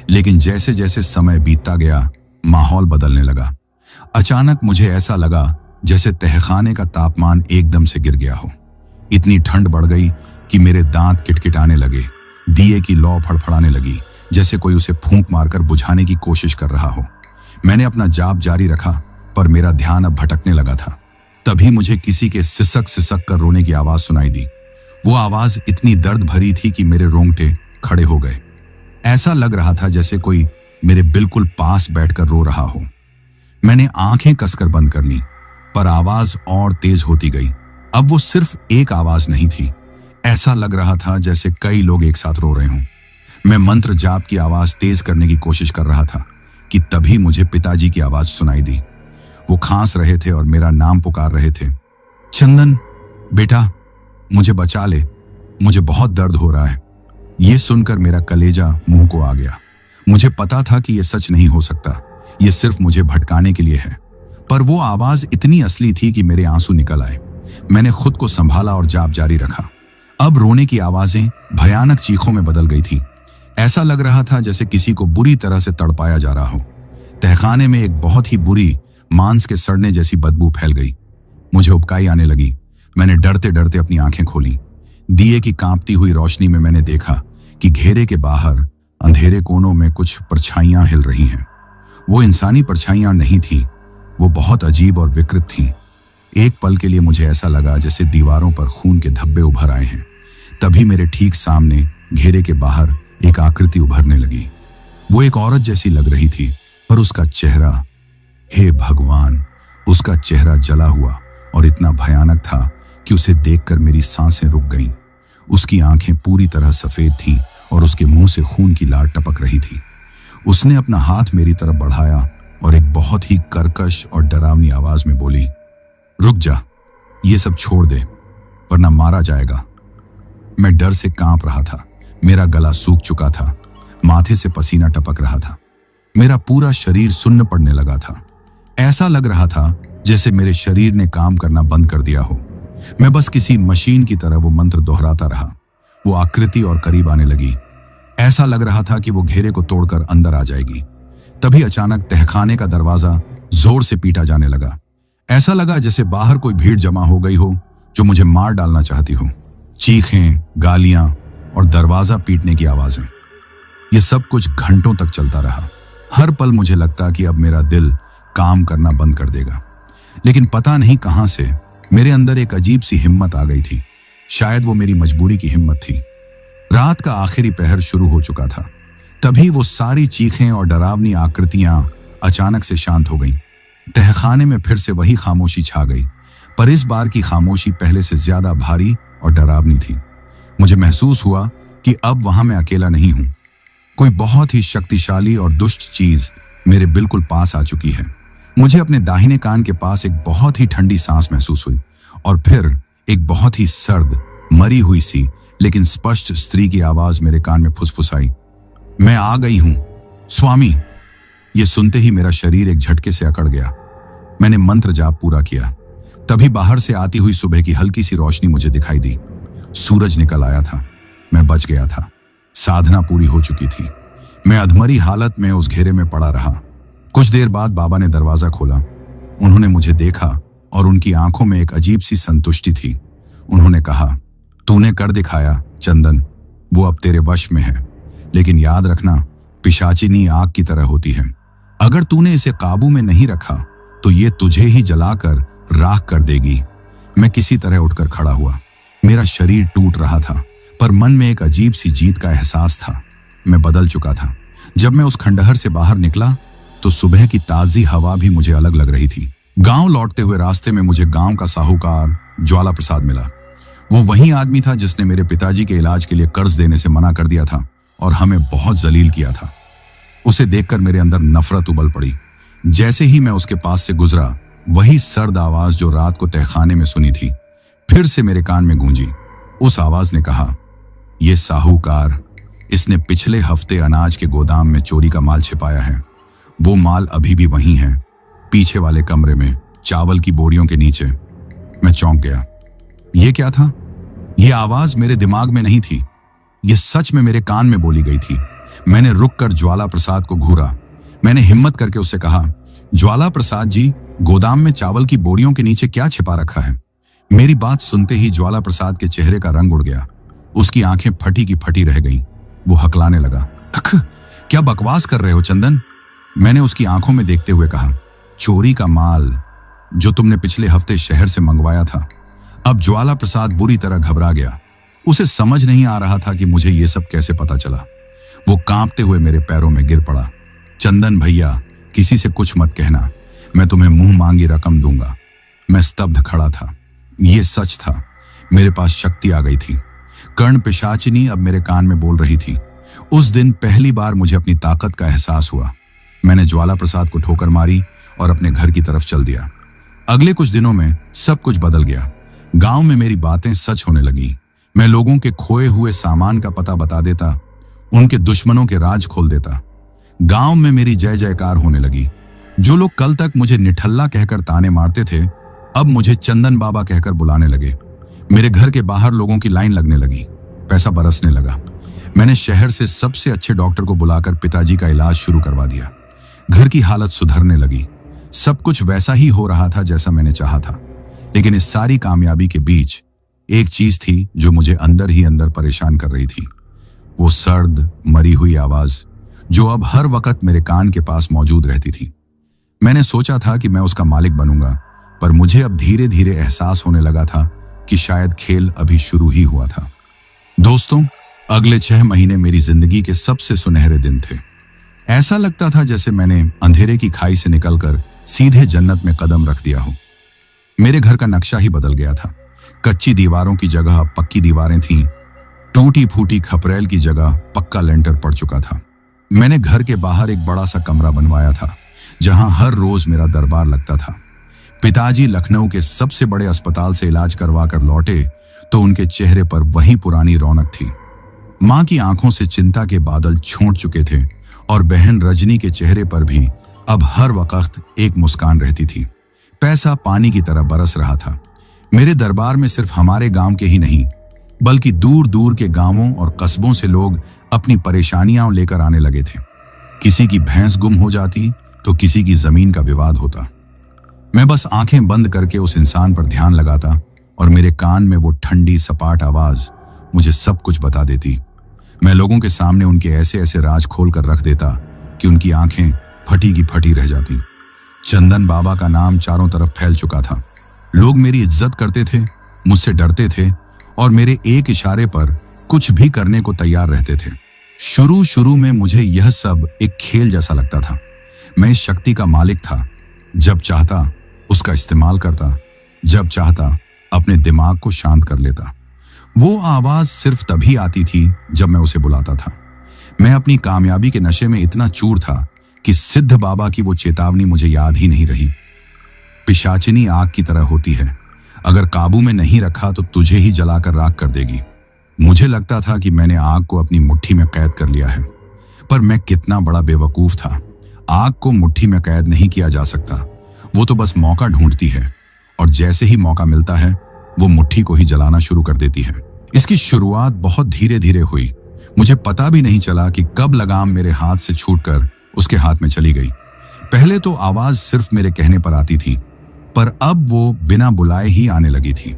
लेकिन जैसे जैसे समय बीतता गया, माहौल बदलने लगा। अचानक मुझे ऐसा लगा जैसे तहखाने का तापमान एकदम से गिर गया हो। इतनी ठंड बढ़ गई कि मेरे दांत किटकिटाने लगे। दिए की लौ फड़फड़ाने लगी, जैसे कोई उसे फूंक मारकर बुझाने की कोशिश कर रहा हो। मैंने अपना जाप जारी रखा, पर मेरा ध्यान अब भटकने लगा था। तभी मुझे किसी के सिसक सिसक कर रोने की आवाज सुनाई दी। वो आवाज इतनी दर्द भरी थी कि मेरे रोंगटे खड़े हो गए। ऐसा लग रहा था जैसे कोई मेरे बिल्कुल पास बैठकर रो रहा हो। मैंने आंखें कसकर बंद कर ली, पर आवाज और तेज होती गई। अब वो सिर्फ एक आवाज नहीं थी, ऐसा लग रहा था जैसे कई लोग एक साथ रो रहे हों। मैं मंत्र जाप की आवाज तेज करने की कोशिश कर रहा था कि तभी मुझे पिताजी की आवाज सुनाई दी। वो खांस रहे थे और मेरा नाम पुकार रहे थे, चंदन बेटा, मुझे बचा ले, मुझे बहुत दर्द हो रहा है। ये सुनकर मेरा कलेजा मुंह को आ गया। मुझे पता था कि यह सच नहीं हो सकता, यह सिर्फ मुझे भटकाने के लिए है। पर वो आवाज इतनी असली थी कि मेरे आंसू निकल आए। मैंने खुद को संभाला और जाप जारी रखा। अब रोने की आवाजें भयानक चीखों में बदल गई थी। ऐसा लग रहा था जैसे किसी को बुरी तरह से तड़पाया जा रहा हो। तहखाने में एक बहुत ही बुरी मांस के सड़ने जैसी बदबू फैल गई। मुझे उबकाई आने लगी। मैंने डरते डरते अपनी आंखें खोली। दिए की कांपती हुई रोशनी में मैंने देखा कि घेरे के बाहर अंधेरे कोनों में कुछ परछाइयां हिल रही हैं। वो इंसानी परछाइयां नहीं थीं, वो बहुत अजीब और विकृत थीं। एक पल के लिए मुझे ऐसा लगा जैसे दीवारों पर खून के धब्बे उभर आए हैं। तभी मेरे ठीक सामने घेरे के बाहर एक आकृति उभरने लगी। वो एक औरत जैसी लग रही थी, पर उसका चेहरा, हे भगवान, उसका चेहरा जला हुआ और इतना भयानक था कि उसे देखकर मेरी सांसें रुक गईं। उसकी आंखें पूरी तरह सफेद थीं और उसके मुंह से खून की लार टपक रही थी। उसने अपना हाथ मेरी तरफ बढ़ाया और एक बहुत ही कर्कश और डरावनी आवाज में बोली, रुक जा, ये सब छोड़ दे वरना मारा जाएगा। मैं डर से कांप रहा था। मेरा गला सूख चुका था, माथे से पसीना टपक रहा था, मेरा पूरा शरीर सुन्न पड़ने लगा था। ऐसा लग रहा था जैसे मेरे शरीर ने काम करना बंद कर दिया हो। मैं बस किसी मशीन की तरह वो मंत्र दोहराता रहा। वो आकृति और करीब आने लगी। ऐसा लग रहा था कि वो घेरे को तोड़कर अंदर आ जाएगी। तभी अचानक तहखाने का दरवाजा जोर से पीटा जाने लगा। ऐसा लगा जैसे बाहर कोई भीड़ जमा हो गई हो जो मुझे मार डालना चाहती हो। चीखें, गालियां और दरवाजा पीटने की आवाजें। ये सब कुछ घंटों तक चलता रहा। हर पल मुझे लगता कि अब मेरा दिल काम करना बंद कर देगा। लेकिन पता नहीं कहां से मेरे अंदर एक अजीब सी हिम्मत आ गई थी। शायद वो मेरी मजबूरी की हिम्मत थी। रात का आखिरी पहर शुरू हो चुका था। तभी वो सारी चीखें और डरावनी आकृतियां अचानक से शांत हो गईं। तहखाने में फिर से वही खामोशी छा गई, पर इस बार की खामोशी पहले से ज्यादा भारी और डरावनी थी। मुझे महसूस हुआ कि अब वहां मैं अकेला नहीं हूं। कोई बहुत ही शक्तिशाली और दुष्ट चीज मेरे बिल्कुल पास आ चुकी है। मुझे अपने दाहिने कान के पास एक बहुत ही ठंडी सांस महसूस हुई और फिर एक बहुत ही सर्द, मरी हुई सी लेकिन स्पष्ट स्त्री की आवाज मेरे कान में फुसफुसाई, मैं आ गई हूं स्वामी। ये सुनते ही मेरा शरीर एक झटके से अकड़ गया। मैंने मंत्र जाप पूरा किया। तभी बाहर से आती हुई सुबह की हल्की सी रोशनी मुझे दिखाई दी। सूरज निकल आया था। मैं बच गया था। साधना पूरी हो चुकी थी। मैं अधमरी हालत में उस घेरे में पड़ा रहा। कुछ देर बाद बाबा ने दरवाजा खोला। उन्होंने मुझे देखा और उनकी आंखों में एक अजीब सी संतुष्टि थी। उन्होंने कहा, तूने कर दिखाया चंदन, वो अब तेरे वश में है। लेकिन याद रखना, पिशाचिनी आग की तरह होती है। अगर तूने इसे काबू में नहीं रखा तो ये तुझे ही जलाकर राख कर देगी। मैं किसी तरह उठकर खड़ा हुआ। मेरा शरीर टूट रहा था, पर मन में एक अजीब सी जीत का एहसास था। मैं बदल चुका था। जब मैं उस खंडहर से बाहर निकला तो सुबह की ताजी हवा भी मुझे अलग लग रही थी। गांव लौटते हुए रास्ते में मुझे गांव का साहूकार ज्वाला प्रसाद मिला। वो वही आदमी था जिसने मेरे पिताजी के इलाज के लिए कर्ज देने से मना कर दिया था और हमें बहुत जलील किया था। उसे देखकर मेरे अंदर नफरत उबल पड़ी। जैसे ही मैं उसके पास से गुजरा, वही सर्द आवाज जो रात को तहखाने में सुनी थी फिर से मेरे कान में गूंजी। उस आवाज ने कहा, ये साहूकार, इसने पिछले हफ्ते अनाज के गोदाम में चोरी का माल छिपाया है। वो माल अभी भी वहीं है, पीछे वाले कमरे में, चावल की बोरियों के नीचे। मैं चौंक गया। ये क्या था? ये आवाज मेरे दिमाग में नहीं थी, ये सच में मेरे कान में बोली गई थी। मैंने रुककर ज्वाला प्रसाद को घूरा। मैंने हिम्मत करके उससे कहा, ज्वाला प्रसाद जी, गोदाम में चावल की बोरियों के नीचे क्या छिपा रखा है? मेरी बात सुनते ही ज्वाला प्रसाद के चेहरे का रंग उड़ गया। उसकी आंखें फटी की फटी रह गईं। वो हकलाने लगा, क्या बकवास कर रहे हो चंदन? मैंने उसकी आंखों में देखते हुए कहा, चोरी का माल जो तुमने पिछले हफ्ते शहर से मंगवाया था। अब ज्वाला प्रसाद बुरी तरह घबरा गया। उसे समझ नहीं आ रहा था कि मुझे ये सब कैसे पता चला। वो कांपते हुए मेरे पैरों में गिर पड़ा। चंदन भैया, किसी से कुछ मत कहना, मैं तुम्हें मुंह मांगी रकम दूंगा। मैं स्तब्ध खड़ा था। ये सच था, मेरे पास शक्ति आ गई थी। कर्ण पिशाचिनी अब मेरे कान में बोल रही थी। उस दिन पहली बार मुझे अपनी ताकत का एहसास हुआ। मैंने ज्वाला प्रसाद को ठोकर मारी और अपने घर की तरफ चल दिया। अगले कुछ दिनों में सब कुछ बदल गया। गांव में मेरी बातें सच होने लगी। मैं लोगों के खोए हुए सामान का पता बता देता, उनके दुश्मनों के राज खोल देता। गांव में मेरी जय जयकार होने लगी। जो लोग कल तक मुझे निठल्ला कहकर ताने मारते थे, अब मुझे चंदन बाबा कहकर बुलाने लगे। मेरे घर के बाहर लोगों की लाइन लगने लगी। पैसा बरसने लगा। मैंने शहर से सबसे अच्छे डॉक्टर को बुलाकर पिताजी का इलाज शुरू करवा दिया। घर की हालत सुधरने लगी। सब कुछ वैसा ही हो रहा था जैसा मैंने चाहा था। लेकिन इस सारी कामयाबी के बीच एक चीज थी जो मुझे अंदर ही अंदर परेशान कर रही थी। वो सर्द मरी हुई आवाज जो अब हर वक्त मेरे कान के पास मौजूद रहती थी। मैंने सोचा था कि मैं उसका मालिक बनूंगा, पर मुझे अब धीरे धीरे एहसास होने लगा था कि शायद खेल अभी शुरू ही हुआ था। दोस्तों, अगले 6 महीने मेरी जिंदगी के सबसे सुनहरे दिन थे। ऐसा लगता था जैसे मैंने अंधेरे की खाई से निकलकर सीधे जन्नत में कदम रख दिया हो। मेरे घर का नक्शा ही बदल गया था। कच्ची दीवारों की जगह अब पक्की दीवारें थीं। टूटी फूटी खपरेल की जगह पक्का लेंटर पड़ चुका था। मैंने घर के बाहर एक बड़ा सा कमरा बनवाया था जहां हर रोज मेरा दरबार लगता था। पिताजी लखनऊ के सबसे बड़े अस्पताल से इलाज करवा कर लौटे तो उनके चेहरे पर वही पुरानी रौनक थी। मां की आंखों से चिंता के बादल छोंट चुके थे और बहन रजनी के चेहरे पर भी अब हर वक्त एक मुस्कान रहती थी। पैसा पानी की तरह बरस रहा था। मेरे दरबार में सिर्फ हमारे गांव के ही नहीं, बल्कि दूर दूर के गांवों और कस्बों से लोग अपनी परेशानियां लेकर आने लगे थे। किसी की भैंस गुम हो जाती तो किसी की जमीन का विवाद होता। मैं बस आंखें बंद करके उस इंसान पर ध्यान लगाता और मेरे कान में वो ठंडी सपाट आवाज मुझे सब कुछ बता देती। मैं लोगों के सामने उनके ऐसे ऐसे राज खोल कर रख देता कि उनकी आंखें फटी की फटी रह जाती। चंदन बाबा का नाम चारों तरफ फैल चुका था। लोग मेरी इज्जत करते थे, मुझसे डरते थे और मेरे एक इशारे पर कुछ भी करने को तैयार रहते थे। शुरू शुरू में मुझे यह सब एक खेल जैसा लगता था। मैं इस शक्ति का मालिक था। जब चाहता उसका इस्तेमाल करता, जब चाहता अपने दिमाग को शांत कर लेता। वो आवाज सिर्फ तभी आती थी जब मैं उसे बुलाता था। मैं अपनी कामयाबी के नशे में इतना चूर था कि सिद्ध बाबा की वो चेतावनी मुझे याद ही नहीं रही। पिशाचिनी आग की तरह होती है, अगर काबू में नहीं रखा तो तुझे ही जलाकर राख कर देगी। मुझे लगता था कि मैंने आग को अपनी मुट्ठी में कैद कर लिया है, पर मैं कितना बड़ा बेवकूफ था। आग को मुट्ठी में कैद नहीं किया जा सकता, वो तो बस मौका ढूंढती है और जैसे ही मौका मिलता है वो मुट्ठी को ही जलाना शुरू कर देती है। इसकी शुरुआत बहुत धीरे धीरे हुई। मुझे पता भी नहीं चला कि कब लगाम मेरे हाथ से छूटकर उसके हाथ में चली गई। पहले तो आवाज सिर्फ मेरे कहने पर आती थी, पर अब वो बिना बुलाए ही आने लगी थी।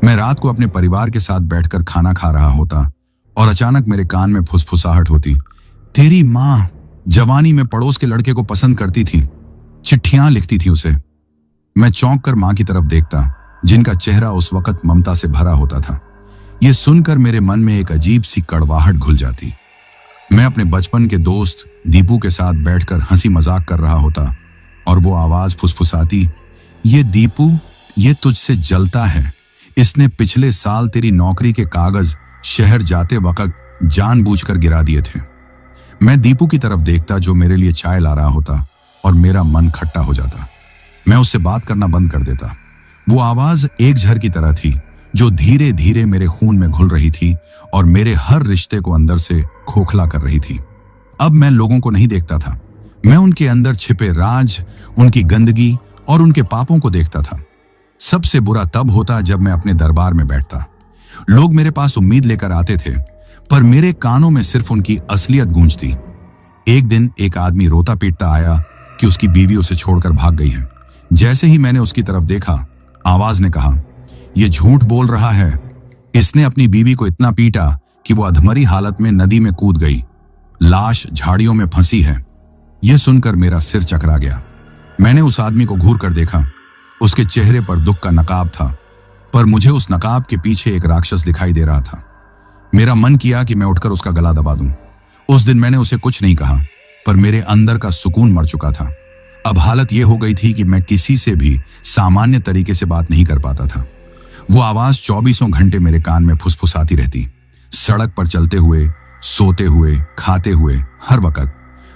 मैं रात को अपने परिवार के साथ बैठकर खाना खा रहा होता और अचानक मेरे कान में फुसफुसाहट होती। तेरी माँ जवानी में पड़ोस के लड़के को पसंद करती थी, चिट्ठियां लिखती थी उसे। मैं चौंक कर मां की तरफ देखता, जिनका चेहरा उस वक्त ममता से भरा होता था। यह सुनकर मेरे मन में एक अजीब सी कड़वाहट घुल जाती। मैं अपने बचपन के दोस्त दीपू के साथ बैठकर हंसी मजाक कर रहा होता और वो आवाज फुसफुसाती, ये दीपू, ये तुझसे जलता है। इसने पिछले साल तेरी नौकरी के कागज शहर जाते वक्त जानबूझकर गिरा दिए थे। मैं दीपू की तरफ देखता जो मेरे लिए चाय ला रहा होता और मेरा मन खट्टा हो जाता। मैं उससे बात करना बंद कर देता। वो आवाज एक झर की तरह थी जो धीरे धीरे मेरे खून में घुल रही थी और मेरे हर रिश्ते को अंदर से खोखला कर रही थी। अब मैं लोगों को नहीं देखता था, मैं उनके अंदर छिपे राज, उनकी गंदगी और उनके पापों को देखता था। सबसे बुरा तब होता जब मैं अपने दरबार में बैठता। लोग मेरे पास उम्मीद लेकर आते थे, पर मेरे कानों में सिर्फ उनकी असलियत गूंजती। एक दिन एक आदमी रोता पीटता आया कि उसकी बीवी उसे छोड़कर भाग गई है। जैसे ही मैंने उसकी तरफ देखा, आवाज ने कहा, यह झूठ बोल रहा है। इसने अपनी बीवी को इतना पीटा कि वो अधमरी हालत में नदी में कूद गई। लाश झाड़ियों में फंसी है। यह सुनकर मेरा सिर चकरा गया। मैंने उस आदमी को घूर कर देखा। उसके चेहरे पर दुख का नकाब था, पर मुझे उस नकाब के पीछे एक राक्षस दिखाई दे रहा था। मेरा मन किया कि मैं उठकर उसका गला दबा दूं। उस दिन मैंने उसे कुछ नहीं कहा, पर मेरे अंदर का सुकून मर चुका था। अब हालत यह हो गई थी कि मैं किसी से भी सामान्य तरीके से बात नहीं कर पाता था। वो आवाज 24 घंटे मेरे कान में फुसफुसाती रहती। सड़क पर चलते हुए, सोते हुए, खाते हुए, हर वक्त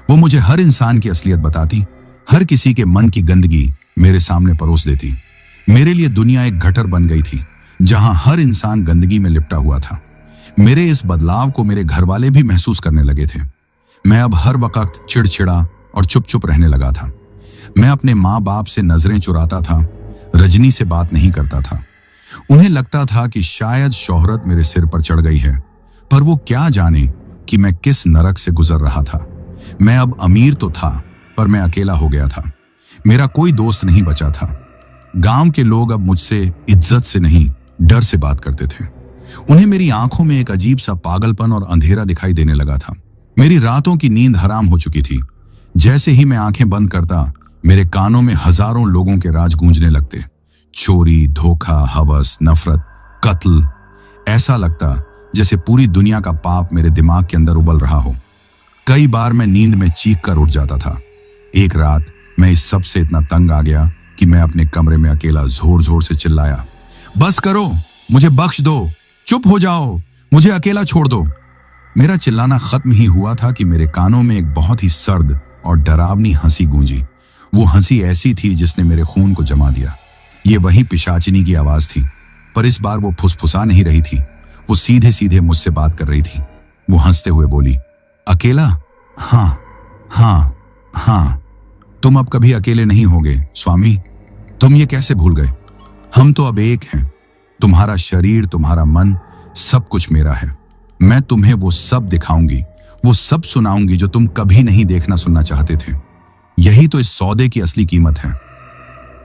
वो मुझे हर इंसान की असलियत बताती, हर किसी के मन की गंदगी मेरे सामने परोस देती। मेरे लिए दुनिया एक गटर बन गई थी जहां हर इंसान गंदगी में लिपटा हुआ था। मेरे इस बदलाव को मेरे घर वाले भी महसूस करने लगे थे। मैं अब हर वक्त चिड़चिड़ा और चुप चुप रहने लगा था। मैं अपने माँ बाप से नजरें चुराता था, रजनी से बात नहीं करता था। उन्हें लगता था कि शायद शोहरत मेरे सिर पर चढ़ गई है, पर वो क्या जाने कि मैं किस नरक से गुजर रहा था। मैं अब अमीर तो था, पर मैं अकेला हो गया था। मेरा कोई दोस्त नहीं बचा था। गांव के लोग अब मुझसे इज्जत से नहीं, डर से बात करते थे। उन्हें मेरी आंखों में एक अजीब सा पागलपन और अंधेरा दिखाई देने लगा था। मेरी रातों की नींद हराम हो चुकी थी। जैसे ही मैं आंखें बंद करता, मेरे कानों में हजारों लोगों के राज गूंजने लगते। चोरी, धोखा, हवस, नफरत, कत्ल। ऐसा लगता जैसे पूरी दुनिया का पाप मेरे दिमाग के अंदर उबल रहा हो। कई बार मैं नींद में चीख कर उठ जाता था। एक रात मैं इस सब से इतना तंग आ गया कि मैं अपने कमरे में अकेला जोर जोर से चिल्लाया, बस करो, मुझे बख्श दो, चुप हो जाओ, मुझे अकेला छोड़ दो। मेरा चिल्लाना खत्म ही हुआ था कि मेरे कानों में एक बहुत ही सर्द और डरावनी हंसी गूंजी। वो हंसी ऐसी थी जिसने मेरे खून को जमा दिया। ये वही पिशाचिनी की आवाज थी, पर इस बार वो फुसफुसा नहीं रही थी। वो सीधे सीधे मुझसे बात कर रही थी। वो हंसते हुए बोली, अकेला? हाँ हाँ हाँ, तुम अब कभी अकेले नहीं होगे स्वामी। तुम ये कैसे भूल गए? हम तो अब एक हैं। तुम्हारा शरीर, तुम्हारा मन, सब कुछ मेरा है। मैं तुम्हें वो सब दिखाऊंगी, वो सब सुनाऊंगी जो तुम कभी नहीं देखना सुनना चाहते थे। यही तो इस सौदे की असली कीमत है।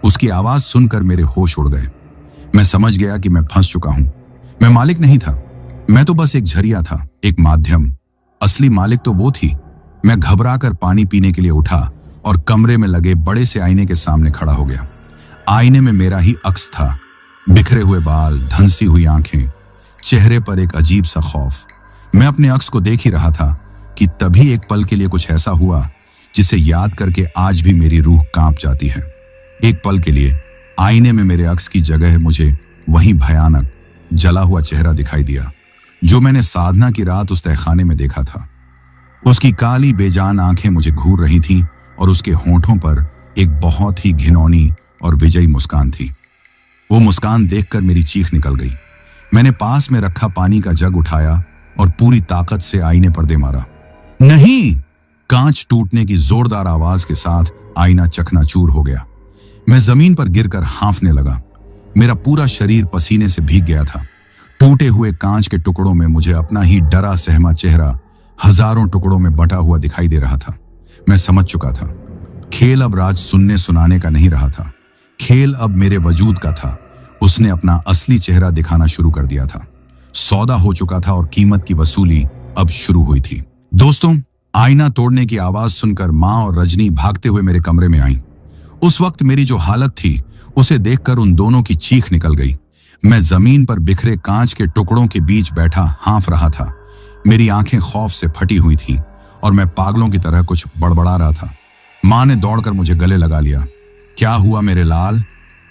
उसकी आवाज सुनकर मेरे होश उड़ गए। मैं समझ गया कि मैं फंस चुका हूं। मैं मालिक नहीं था, मैं तो बस एक झरिया था, एक माध्यम। असली मालिक तो वो थी। मैं घबरा कर पानी पीने के लिए उठा और कमरे में लगे बड़े से आईने के सामने खड़ा हो गया। आईने में मेरा ही अक्स था, बिखरे हुए बाल, धंसी हुई आंखें, चेहरे पर एक अजीब सा खौफ। मैं अपने अक्स को देख ही रहा था कि तभी एक पल के लिए कुछ ऐसा हुआ जिसे याद करके आज भी मेरी रूह कांप जाती है। एक पल के लिए आईने में मेरे अक्स की जगह मुझे वही भयानक जला हुआ चेहरा दिखाई दिया जो मैंने साधना की रात उस तहखाने में देखा था। उसकी काली बेजान आंखें मुझे घूर रही थीं और उसके होंठों पर एक बहुत ही घिनौनी और विजयी मुस्कान थी। वो मुस्कान देखकर मेरी चीख निकल गई। मैंने पास में रखा पानी का जग उठाया और पूरी ताकत से आईने पर दे मारा। नहीं! कांच टूटने की जोरदार आवाज के साथ आईना चकनाचूर हो गया। मैं जमीन पर गिरकर हांफने लगा। मेरा पूरा शरीर पसीने से भीग गया था। टूटे हुए कांच के टुकड़ों में मुझे अपना ही डरा सहमा चेहरा हजारों टुकड़ों में बंटा हुआ दिखाई दे रहा था। मैं समझ चुका था, खेल अब राज सुनने सुनाने का नहीं रहा था। खेल अब मेरे वजूद का था। उसने अपना असली चेहरा दिखाना शुरू कर दिया था। सौदा हो चुका था और कीमत की वसूली अब शुरू हुई थी। दोस्तों, आईना तोड़ने की आवाज सुनकर माँ और रजनी भागते हुए मेरे कमरे में आईं। उस वक्त मेरी जो हालत थी उसे देखकर उन दोनों की चीख निकल गई। मैं जमीन पर बिखरे कांच के टुकड़ों के बीच बैठा हाँफ रहा था। मेरी आंखें खौफ से फटी हुई थीं और मैं पागलों की तरह कुछ बड़बड़ा रहा था। माँ ने दौड़कर मुझे गले लगा लिया। क्या हुआ मेरे लाल?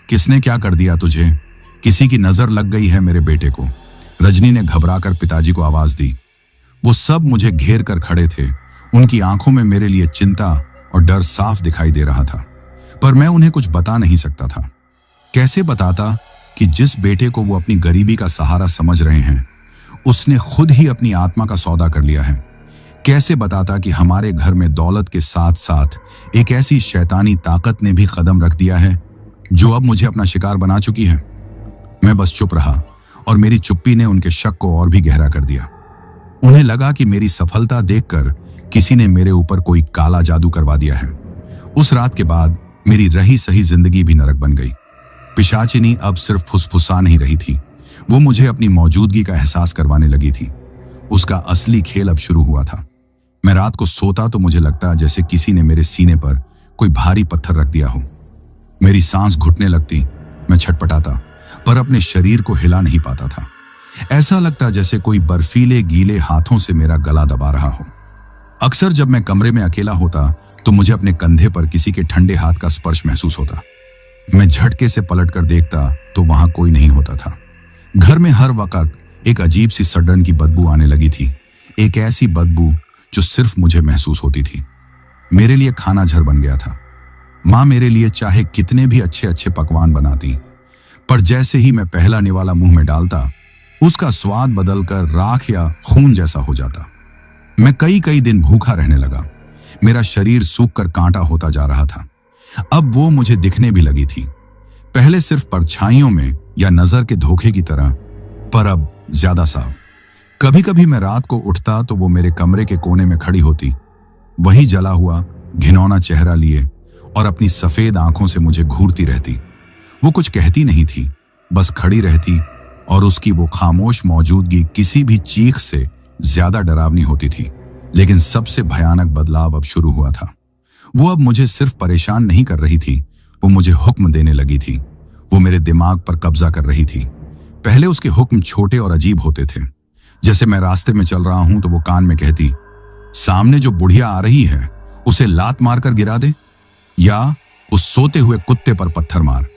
किसने क्या कर दिया तुझे? किसी की नजर लग गई है मेरे बेटे को। रजनी ने घबराकर पिताजी को आवाज दी। वो सब मुझे घेर कर खड़े थे। उनकी आंखों में मेरे लिए चिंता और डर साफ दिखाई दे रहा था, पर मैं उन्हें कुछ बता नहीं सकता था। कैसे बताता कि जिस बेटे को वो अपनी गरीबी का सहारा समझ रहे हैं, उसने खुद ही अपनी आत्मा का सौदा कर लिया है। कैसे बताता कि हमारे घर में दौलत के साथ साथ एक ऐसी शैतानी ताकत ने भी कदम रख दिया है जो अब मुझे अपना शिकार बना चुकी है। मैं बस चुप रहा और मेरी चुप्पी ने उनके शक को और भी गहरा कर दिया। उन्हें लगा कि मेरी सफलता देखकर किसी ने मेरे ऊपर कोई काला जादू करवा दिया है। उस रात के बाद मेरी रही सही जिंदगी भी नरक बन गई। पिशाचिनी अब सिर्फ फुसफुसा नहीं रही थी, वो मुझे अपनी मौजूदगी का एहसास करवाने लगी थी। उसका असली खेल अब शुरू हुआ था। मैं रात को सोता तो मुझे लगता जैसे किसी ने मेरे सीने पर कोई भारी पत्थर रख दिया हो। मेरी सांस घुटने लगती। मैं छटपटाता, पर अपने शरीर को हिला नहीं पाता था। ऐसा लगता जैसे कोई बर्फीले गीले हाथों से मेरा गला दबा रहा हो। अक्सर जब मैं कमरे में अकेला होता तो मुझे अपने कंधे पर किसी के ठंडे हाथ का स्पर्श महसूस होता। मैं झटके से पलटकर देखता तो वहां कोई नहीं होता था। घर में हर वक्त एक अजीब सी सड़न की बदबू आने लगी थी। एक ऐसी बदबू जो सिर्फ मुझे महसूस होती थी। मेरे लिए खाना झर बन गया था। माँ मेरे लिए चाहे कितने भी अच्छे अच्छे पकवान बनाती, पर जैसे ही मैं पहला निवाला मुंह में डालता, उसका स्वाद बदलकर राख या खून जैसा हो जाता। मैं कई कई दिन भूखा रहने लगा। मेरा शरीर सूख कर कांटा होता जा रहा था। अब वो मुझे दिखने भी लगी थी, पहले सिर्फ परछाइयों में या नजर के धोखे की तरह, पर अब ज्यादा साफ। कभी कभी मैं रात को उठता तो वो मेरे कमरे के कोने में खड़ी होती, वही जला हुआ घिनौना चेहरा लिए और अपनी सफेद आंखों से मुझे घूरती रहती। वो कुछ कहती नहीं थी, बस खड़ी रहती, और उसकी वो खामोश मौजूदगी किसी भी चीख से ज्यादा डरावनी होती थी। लेकिन सबसे भयानक बदलाव अब शुरू हुआ था। वो अब मुझे सिर्फ परेशान नहीं कर रही थी, वो मुझे हुक्म देने लगी थी। वो मेरे दिमाग पर कब्जा कर रही थी। पहले उसके हुक्म छोटे और अजीब होते थे। जैसे मैं रास्ते में चल रहा हूं तो वो कान में कहती, सामने जो बुढ़िया आ रही है उसे लात मारकर गिरा दे, या उस सोते हुए कुत्ते पर पत्थर मार।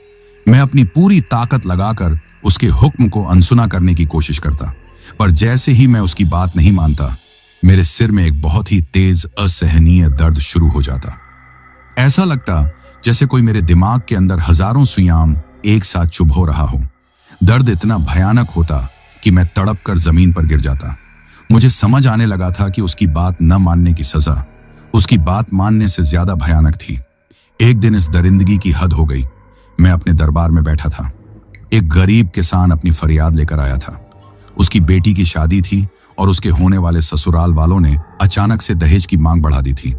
मैं अपनी पूरी ताकत लगाकर उसके हुक्म को अनसुना करने की कोशिश करता, पर जैसे ही मैं उसकी बात नहीं मानता, मेरे सिर में एक बहुत ही तेज असहनीय दर्द शुरू हो जाता। ऐसा लगता जैसे कोई मेरे दिमाग के अंदर हजारों सुइयां एक साथ चुभ हो रहा हो। दर्द इतना भयानक होता कि मैं तड़प कर जमीन पर गिर जाता। मुझे समझ आने लगा था कि उसकी बात न मानने की सजा उसकी बात मानने से ज्यादा भयानक थी। एक दिन इस दरिंदगी की हद हो गई। मैं अपने दरबार में बैठा था। एक गरीब किसान अपनी फरियाद लेकर आया था। उसकी बेटी की शादी थी और उसके होने वाले ससुराल वालों ने अचानक से दहेज की मांग बढ़ा दी थी।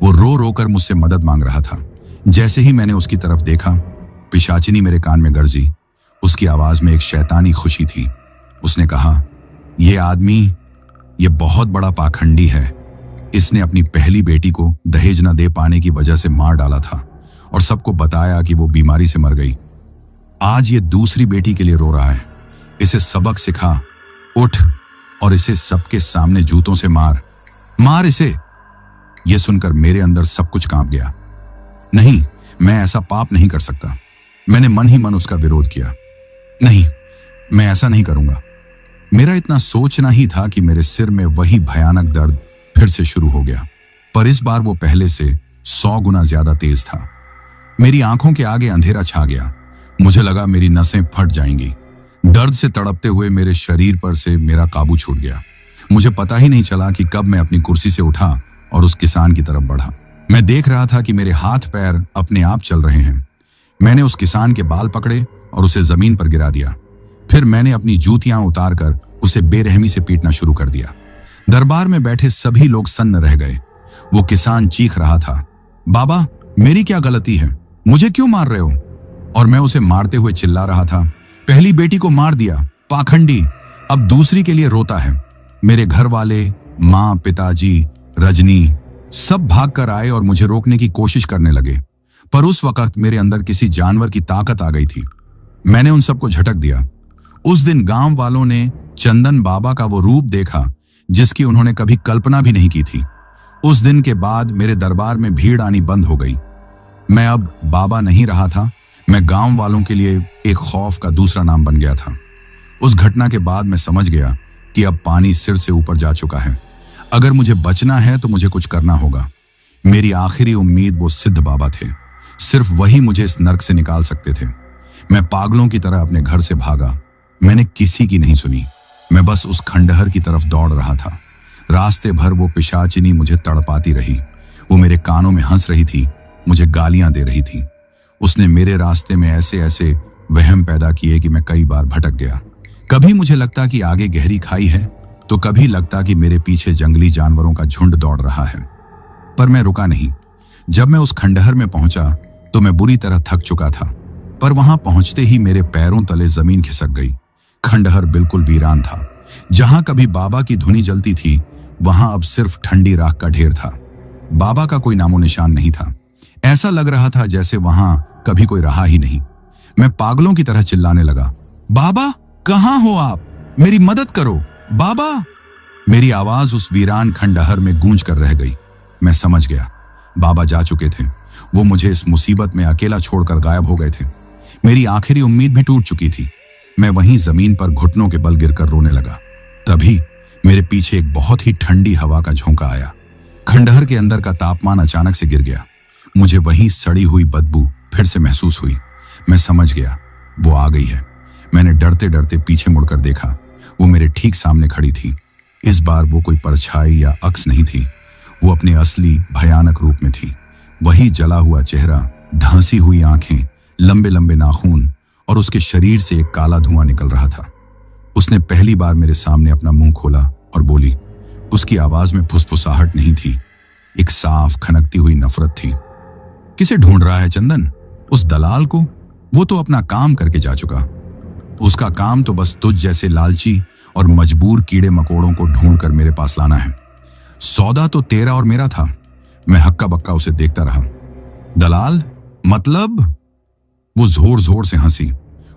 वो रो रो कर मुझसे मदद मांग रहा था। जैसे ही मैंने उसकी तरफ देखा, पिशाचिनी मेरे कान में गरजी। उसकी आवाज में एक शैतानी खुशी थी। उसने कहा, ये आदमी ये बहुत बड़ा पाखंडी है। इसने अपनी पहली बेटी को दहेज न दे पाने की वजह से मार डाला था और सबको बताया कि वो बीमारी से मर गई। आज ये दूसरी बेटी के लिए रो रहा है। इसे सबक सिखा, उठ और इसे सबके सामने जूतों से मार, मार इसे। यह सुनकर मेरे अंदर सब कुछ कांप गया। नहीं, मैं ऐसा पाप नहीं कर सकता। मैंने मन ही मन उसका विरोध किया। नहीं, मैं ऐसा नहीं करूंगा। मेरा इतना सोचना ही था कि मेरे सिर में वही भयानक दर्द फिर से शुरू हो गया, पर इस बार वो पहले से 100 गुना ज्यादा तेज था। मेरी आंखों के आगे अंधेरा छा गया। मुझे लगा मेरी नसें फट जाएंगी। दर्द से तड़पते हुए मेरे शरीर पर से मेरा काबू छूट गया। मुझे पता ही नहीं चला कि कब मैं अपनी कुर्सी से उठा और उस किसान की तरफ बढ़ा। मैं देख रहा था कि मेरे हाथ पैर अपने आप चल रहे हैं। मैंने उस किसान के बाल पकड़े और उसे जमीन पर गिरा दिया। फिर मैंने अपनी जूतियां उतारकर उसे बेरहमी से पीटना शुरू कर दिया। दरबार में बैठे सभी लोग सन्न रह गए। वो किसान चीख रहा था, बाबा, मेरी क्या गलती है? मुझे क्यों मार रहे हो? और मैं उसे मारते हुए चिल्ला रहा था, पहली बेटी को मार दिया, पाखंडी, अब दूसरी के लिए रोता है। मेरे घर वाले, माँ, पिताजी, रजनी सब भाग कर आए और मुझे रोकने की कोशिश करने लगे, पर उस वक्त मेरे अंदर किसी जानवर की ताकत आ गई थी। मैंने उन सबको झटक दिया। उस दिन गांव वालों ने चंदन बाबा का वो रूप देखा जिसकी उन्होंने कभी कल्पना भी नहीं की थी। उस दिन के बाद मेरे दरबार में भीड़ आनी बंद हो गई। मैं अब बाबा नहीं रहा था, मैं गांव वालों के लिए एक खौफ का दूसरा नाम बन गया था। उस घटना के बाद मैं समझ गया कि अब पानी सिर से ऊपर जा चुका है। अगर मुझे बचना है तो मुझे कुछ करना होगा। मेरी आखिरी उम्मीद वो सिद्ध बाबा थे। सिर्फ वही मुझे इस नर्क से निकाल सकते थे। मैं पागलों की तरह अपने घर से भागा। मैंने किसी की नहीं सुनी। मैं बस उस खंडहर की तरफ दौड़ रहा था। रास्ते भर वो पिशाचिनी मुझे तड़पाती रही। वो मेरे कानों में हंस रही थी, मुझे गालियां दे रही थी। उसने मेरे रास्ते में ऐसे ऐसे वहम पैदा किए कि मैं कई बार भटक गया। कभी मुझे लगता कि आगे गहरी खाई है, तो कभी लगता कि मेरे पीछे जंगली जानवरों का झुंड दौड़ रहा है। पर मैं रुका नहीं। जब मैं उस खंडहर में पहुंचा तो मैं बुरी तरह थक चुका था, पर वहां पहुंचते ही मेरे पैरों तले जमीन खिसक गई। खंडहर बिल्कुल वीरान था। जहां कभी बाबा की धुनी जलती थी, वहां अब सिर्फ ठंडी राख का ढेर था। बाबा का कोई नामो निशान नहीं था। ऐसा लग रहा था जैसे वहां कभी कोई रहा ही नहीं। मैं पागलों की तरह चिल्लाने लगा, बाबा, कहां हो आप? मेरी मदद करो, बाबा। मेरी आवाज उस वीरान खंडहर में गूंज कर रह गई। मैं समझ गया, बाबा जा चुके थे। वो मुझे इस मुसीबत में अकेला छोड़कर गायब हो गए थे। मेरी आखिरी उम्मीद भी टूट चुकी थी। मैं वहीं जमीन पर घुटनों के बल गिरकर रोने लगा। तभी मेरे पीछे एक बहुत ही ठंडी हवा का झोंका आया। खंडहर के अंदर का तापमान अचानक से गिर गया। मुझे वहीं सड़ी हुई बदबू फिर से महसूस हुई। मैं समझ गया, वो आ गई है। मैंने डरते डरते पीछे मुड़कर देखा। वो मेरे ठीक सामने खड़ी थी। इस बार वो कोई परछाई या अक्स नहीं थी। वो अपने असली भयानक रूप में थी। वही जला हुआ चेहरा, धंसी हुई आंखें, लंबे लंबे नाखून, और उसके शरीर से एक काला धुआं निकल रहा था। उसने पहली बार मेरे सामने अपना मुंह खोला और बोली। उसकी आवाज में फुसफुसाहट नहीं थी, एक साफ खनकती हुई नफरत थी। किसे ढूंढ रहा है चंदन? उस दलाल को? वो तो अपना काम करके जा चुका। उसका काम तो बस तुझ जैसे लालची और मजबूर कीड़े मकोड़ों को ढूंढकर मेरे पास लाना है। सौदा तो तेरा और मेरा था। मैं हक्का बक्का उसे देखता रहा। दलाल मतलब? वो जोर जोर से हंसी।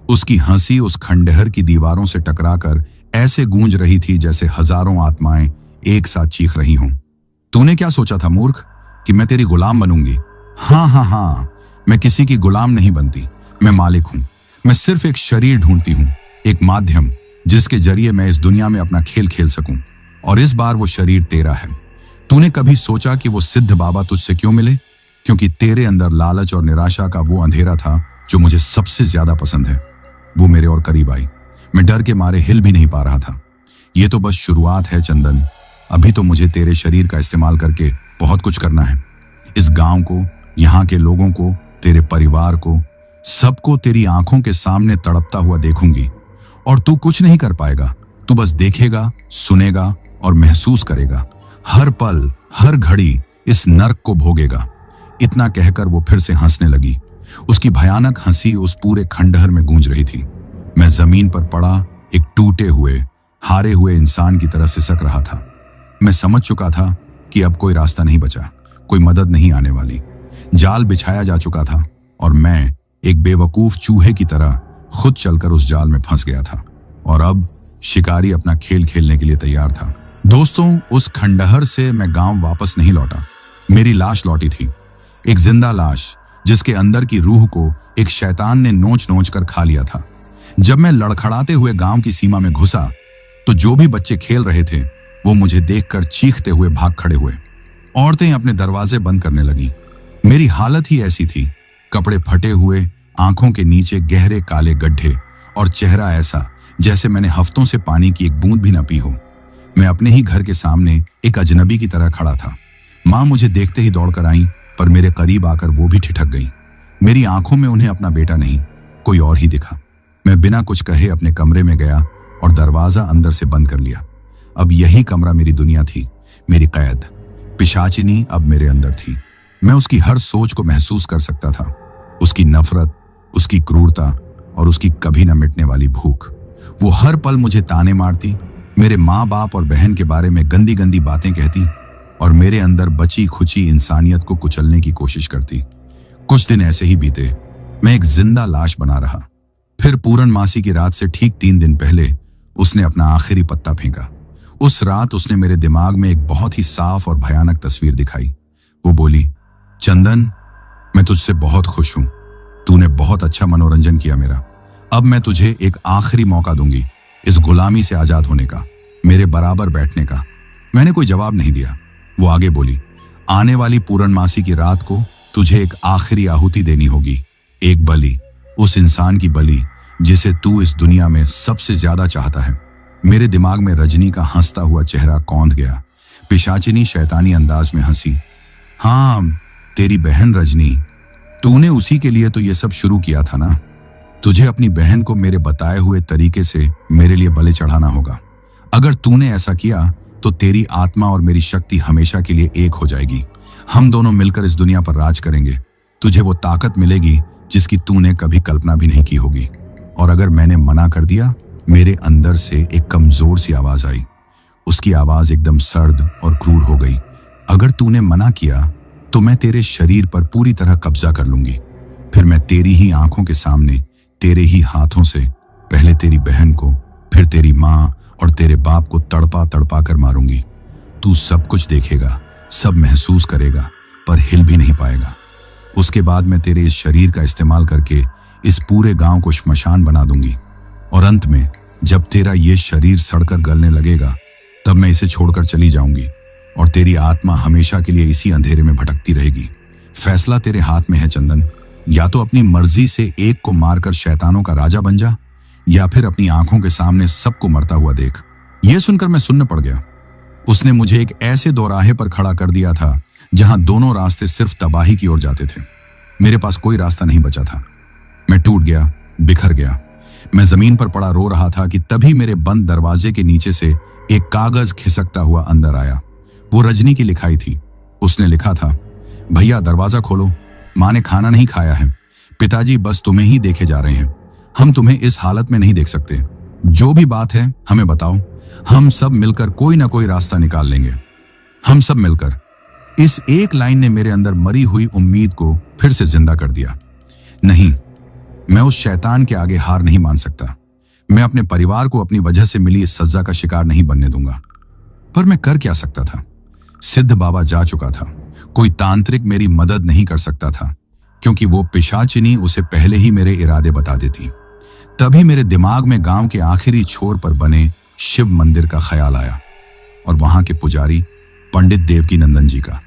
उसकी हंसी उस खंडहर की दीवारों से टकराकर ऐसे गूंज रही थी जैसे हजारों आत्माएं एक साथ चीख रही हों। तूने क्या सोचा था मूर्ख, कि मैं तेरी गुलाम बनूंगी? हाँ, मैं किसी की गुलाम नहीं बनती। मैं मालिक हूं। मैं सिर्फ एक शरीर ढूंढती हूं, एक माध्यम जिसके जरिए मैं इस दुनिया में अपना खेल खेल सकूं। और इस बार वो शरीर तेरा है। तूने कभी सोचा कि वो सिद्ध बाबा तुझसे क्यों मिले? क्योंकि तेरे अंदर लालच और निराशा का वो अंधेरा था जो मुझे सबसे ज्यादा पसंद है। वो मेरे और करीब आई। मैं डर के मारे हिल भी नहीं पा रहा था। ये तो बस शुरुआत है चंदन। अभी तो मुझे तेरे शरीर का इस्तेमाल करके बहुत कुछ करना है। इस गांव को, यहाँ के लोगों को, तेरे परिवार को, सबको तेरी आंखों के सामने तड़पता हुआ देखूंगी। और तू कुछ नहीं कर पाएगा। तू बस देखेगा, सुनेगा और महसूस करेगा। हर पल, हर घड़ी इस नर्क को भोगेगा। इतना कहकर वो फिर से हंसने लगी। उसकी भयानक हंसी उस पूरे खंडहर में गूंज रही थी। मैं जमीन पर पड़ा एक टूटे हुए, हारे हुए इंसान की तरह सिसक रहा था। मैं समझ चुका था कि अब कोई रास्ता नहीं बचा, कोई मदद नहीं आने वाली। जाल बिछाया जा चुका था और मैं एक बेवकूफ चूहे की तरह खुद चलकर उस जाल में फंस गया था। और अब शिकारी अपना खेल खेलने के लिए तैयार था। दोस्तों, उस खंडहर से मैं गांव वापस नहीं लौटा। मेरी लाश लौटी थी, एक जिंदा लाश जिसके अंदर की रूह को एक शैतान ने नोच नोच कर खा लिया था। जब मैं लड़खड़ाते हुए गांव की सीमा में घुसा तो जो भी बच्चे खेल रहे थे वो मुझे देखकर चीखते हुए भाग खड़े हुए। औरतें अपने दरवाजे बंद करने लगीं। मेरी हालत ही ऐसी थी, कपड़े फटे हुए, आंखों के नीचे गहरे काले गड्ढे और चेहरा ऐसा जैसे मैंने हफ्तों से पानी की एक बूंद भी न पी हो। मैं अपने ही घर के सामने एक अजनबी की तरह खड़ा था। माँ मुझे देखते ही दौड़कर आई, पर मेरे करीब आकर वो भी ठिठक गई। मेरी आंखों में उन्हें अपना बेटा नहीं, कोई और ही दिखा। मैं बिना कुछ कहे अपने कमरे में गया और दरवाजा अंदर से बंद कर लिया। अब यही कमरा मेरी दुनिया थी, मेरी कैद। पिशाचिनी अब मेरे अंदर थी। मैं उसकी हर सोच को महसूस कर सकता था, उसकी नफरत, उसकी क्रूरता और उसकी कभी न मिटने वाली भूख। वो हर पल मुझे ताने मारती, मेरे माँ बाप और बहन के बारे में गंदी गंदी बातें कहती और मेरे अंदर बची खुची इंसानियत को कुचलने की कोशिश करती। कुछ दिन ऐसे ही बीते। मैं एक जिंदा लाश बना रहा। फिर पूर्णमासी की रात से ठीक 3 दिन पहले उसने अपना आखिरी पत्ता फेंका। उस रात उसने मेरे दिमाग में एक बहुत ही साफ और भयानक तस्वीर दिखाई। वो बोली, चंदन, मैं तुझसे बहुत खुश हूं। तूने बहुत अच्छा मनोरंजन किया मेरा। अब मैं तुझे एक आखिरी मौका दूंगी इस गुलामी से आजाद होने का, मेरे बराबर बैठने का। मैंने कोई जवाब नहीं दिया। वो आगे बोली, आने वाली पूर्णमासी की रात को तुझे एक आखिरी आहुति देनी होगी, एक बलि, उस इंसान की बलि जिसे तू इस दुनिया में सबसे ज्यादा चाहता है। मेरे दिमाग में रजनी का हंसता हुआ चेहरा कौंध गया। पिशाचिनी शैतानी अंदाज में हंसी। हाँ, तेरी बहन रजनी, तूने उसी के लिए तो ये सब शुरू किया था ना। तुझे अपनी बहन को मेरे बताए हुए तरीके से मेरे लिए बलि चढ़ाना होगा। अगर तूने ऐसा किया तो तेरी आत्मा और मेरी शक्ति हमेशा के लिए एक हो जाएगी। हम दोनों मिलकर इस दुनिया पर राज करेंगे। तुझे वो ताकत मिलेगी जिसकी तूने कभी कल्पना भी नहीं की होगी। और अगर मैंने मना कर दिया, मेरे अंदर से एक कमजोर सी आवाज आई। उसकी आवाज एकदम सर्द और क्रूर हो गई। अगर तूने मना किया तो मैं तेरे शरीर पर पूरी तरह कब्जा कर लूंगी। फिर मैं तेरी ही आंखों के सामने, तेरे ही हाथों से पहले तेरी बहन को, फिर तेरी माँ और तेरे बाप को तड़पा तड़पा कर मारूंगी। तू सब कुछ देखेगा, सब महसूस करेगा, पर हिल भी नहीं पाएगा। उसके बाद मैं तेरे इस शरीर का इस्तेमाल करके इस पूरे गांव को श्मशान बना दूंगी। और अंत में जब तेरा ये शरीर सड़कर गलने लगेगा, तब मैं इसे छोड़कर चली जाऊंगी और तेरी आत्मा हमेशा के लिए इसी अंधेरे में भटकती रहेगी। फैसला तेरे हाथ में है चंदन। या तो अपनी मर्जी से एक को मारकर शैतानों का राजा बन जा, या फिर अपनी आंखों के सामने सबको मरता हुआ देख। यह सुनकर मैं सुन्न पड़ गया। उसने मुझे एक ऐसे दोराहे पर खड़ा कर दिया था जहां दोनों रास्ते सिर्फ तबाही की ओर जाते थे। मेरे पास कोई रास्ता नहीं बचा था। मैं टूट गया, बिखर गया। मैं जमीन पर पड़ा रो रहा था कि तभी मेरे बंद दरवाजे के नीचे से एक कागज खिसकता हुआ अंदर आया। वो रजनी की लिखाई थी। उसने लिखा था, भैया दरवाजा खोलो, माँ ने खाना नहीं खाया है। पिताजी बस तुम्हें ही देखे जा रहे हैं, हम तुम्हें इस हालत में नहीं देख सकते। जो भी बात है हमें बताओ, हम सब मिलकर कोई ना कोई रास्ता निकाल लेंगे। हम सब मिलकर। इस एक लाइन ने मेरे अंदर मरी हुई उम्मीद को फिर से जिंदा कर दिया। नहीं, मैं उस शैतान के आगे हार नहीं मान सकता। मैं अपने परिवार को अपनी वजह से मिली इस सजा का शिकार नहीं बनने दूंगा। पर मैं कर क्या सकता था? सिद्ध बाबा जा चुका था, कोई तांत्रिक मेरी मदद नहीं कर सकता था, क्योंकि वो पिशाचिनी उसे पहले ही मेरे इरादे बता देती। तभी मेरे दिमाग में गांव के आखिरी छोर पर बने शिव मंदिर का ख्याल आया और वहां के पुजारी पंडित देवकी नंदन जी का।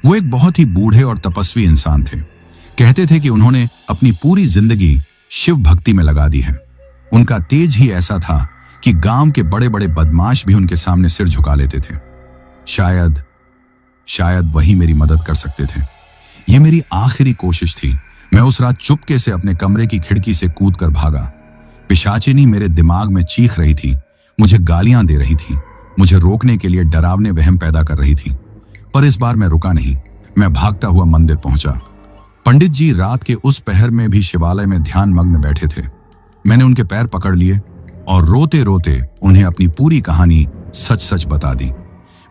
वो एक बहुत ही बूढ़े और तपस्वी इंसान थे। कहते थे कि उन्होंने अपनी पूरी जिंदगी शिव भक्ति में लगा दी है। उनका तेज ही ऐसा था कि गांव के बड़े बड़े बदमाश भी उनके सामने सिर झुका लेते थे। शायद वही मेरी मदद कर सकते थे। ये मेरी आखिरी कोशिश थी। मैं उस रात चुपके से अपने कमरे की खिड़की से कूद कर भागा। पिशाचिनी मेरे दिमाग में चीख रही थी, मुझे गालियां दे रही थी, मुझे रोकने के लिए डरावने वहम पैदा कर रही थी। पर इस बार मैं रुका नहीं। मैं भागता हुआ मंदिर पहुंचा। पंडित जी रात के उस पहर में भी शिवालय में ध्यान मग्न बैठे थे। मैंने उनके पैर पकड़ लिए और रोते रोते उन्हें अपनी पूरी कहानी सच सच बता दी।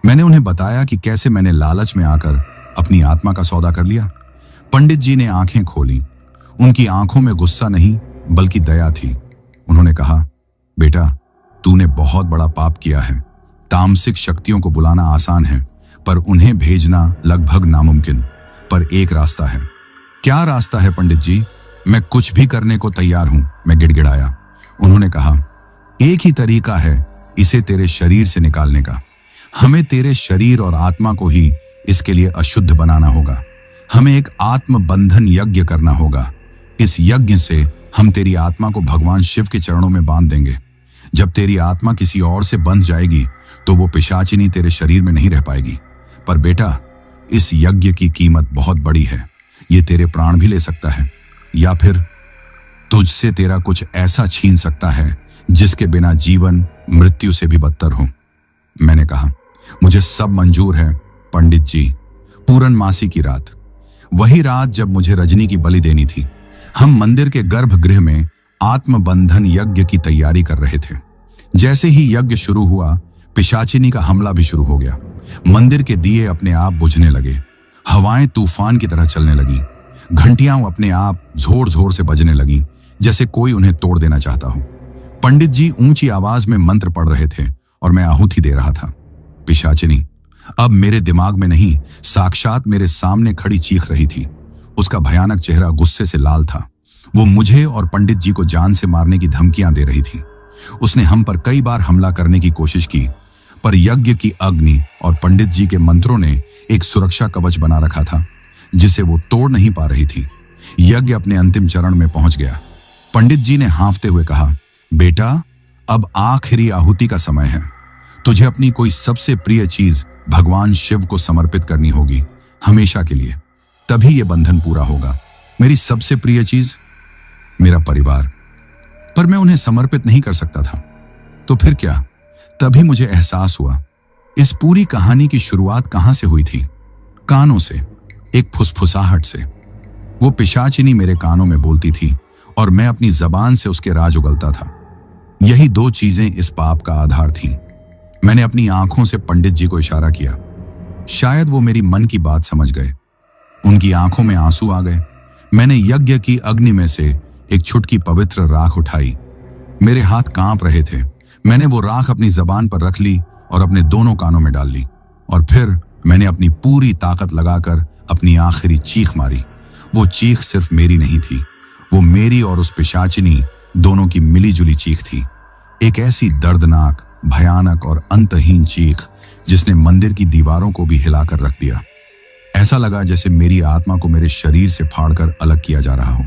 मैंने उन्हें बताया कि कैसे मैंने लालच में आकर अपनी आत्मा का सौदा कर लिया। पंडित जी ने आंखें खोली। उनकी आंखों में गुस्सा नहीं बल्कि दया थी। उन्होंने कहा, बेटा, तूने बहुत बड़ा पाप किया है। तामसिक शक्तियों को बुलाना आसान है, पर उन्हें भेजना लगभग नामुमकिन। पर एक रास्ता है। क्या रास्ता है पंडित जी? मैं कुछ भी करने को तैयार हूं, मैं गिड़गिड़ाया। उन्होंने कहा, एक ही तरीका है इसे तेरे शरीर से निकालने का। हमें तेरे शरीर और आत्मा को ही इसके लिए अशुद्ध बनाना होगा। हमें एक आत्म बंधन यज्ञ करना होगा। इस यज्ञ से हम तेरी आत्मा को भगवान शिव के चरणों में बांध देंगे। जब तेरी आत्मा किसी और से बंध जाएगी तो वो पिशाचिनी तेरे शरीर में नहीं रह पाएगी। पर बेटा, इस यज्ञ की कीमत बहुत बड़ी है। ये तेरे प्राण भी ले सकता है, या फिर तुझसे तेरा कुछ ऐसा छीन सकता है जिसके बिना जीवन मृत्यु से भी बदतर हो। मैंने कहा, मुझे सब मंजूर है पंडित जी। पूर्णमासी की रात, वही रात जब मुझे रजनी की बलि देनी थी, हम मंदिर के गर्भगृह में आत्मबंधन यज्ञ की तैयारी कर रहे थे। जैसे ही यज्ञ शुरू हुआ, पिशाचिनी का हमला भी शुरू हो गया। मंदिर के दिए अपने आप बुझने लगे। हवाएं तूफान की तरह चलने लगी। घंटियां अपने आप जोर जोर से बजने लगी, जैसे कोई उन्हें तोड़ देना चाहता हो। पंडित जी ऊंची आवाज में मंत्र पढ़ रहे थे और मैं आहुति दे रहा था। पिशाचिनी अब मेरे दिमाग में नहीं, साक्षात मेरे सामने खड़ी चीख रही थी। उसका भयानक चेहरा गुस्से से लाल था। वो मुझे और पंडित जी को जान से मारने की धमकियां दे रही थी। उसने हम पर कई बार हमला करने की कोशिश की, पर यज्ञ की अग्नि और पंडित जी के मंत्रों ने एक सुरक्षा कवच बना रखा था, जिसे वो तोड़ नहीं पा रही थी। यज्ञ अपने अंतिम चरण में पहुंच गया। पंडित जी ने हांफते हुए कहा, बेटा, अब आखिरी आहुति का समय है। तुझे अपनी कोई सबसे प्रिय चीज भगवान शिव को समर्पित करनी होगी, हमेशा के लिए। तभी यह बंधन पूरा होगा। मेरी सबसे प्रिय चीज, मेरा परिवार। पर मैं उन्हें समर्पित नहीं कर सकता था। तो फिर क्या? तभी मुझे एहसास हुआ, इस पूरी कहानी की शुरुआत कहां से हुई थी? कानों से, एक फुसफुसाहट से। वो पिशाचिनी मेरे कानों में बोलती थी और मैं अपनी जबान से उसके राज उगलता था। यही दो चीजें इस पाप का आधार थीं। मैंने अपनी आंखों से पंडित जी को इशारा किया। शायद वो मेरी मन की बात समझ गए। उनकी आंखों में आंसू आ गए। मैंने यज्ञ की अग्नि में से एक छुटकी पवित्र राख उठाई। मेरे हाथ कांप रहे थे। मैंने वो राख अपनी जबान पर रख ली और अपने दोनों कानों में डाल ली, और फिर मैंने अपनी पूरी ताकत लगाकर अपनी आखिरी चीख मारी। वो चीख सिर्फ मेरी नहीं थी, वो मेरी और उस पिशाचिनी दोनों की मिलीजुली चीख थी। एक ऐसी दर्दनाक, भयानक और अंतहीन चीख जिसने मंदिर की दीवारों को भी हिलाकर रख दिया। ऐसा लगा जैसे मेरी आत्मा को मेरे शरीर से फाड़कर अलग किया जा रहा हो।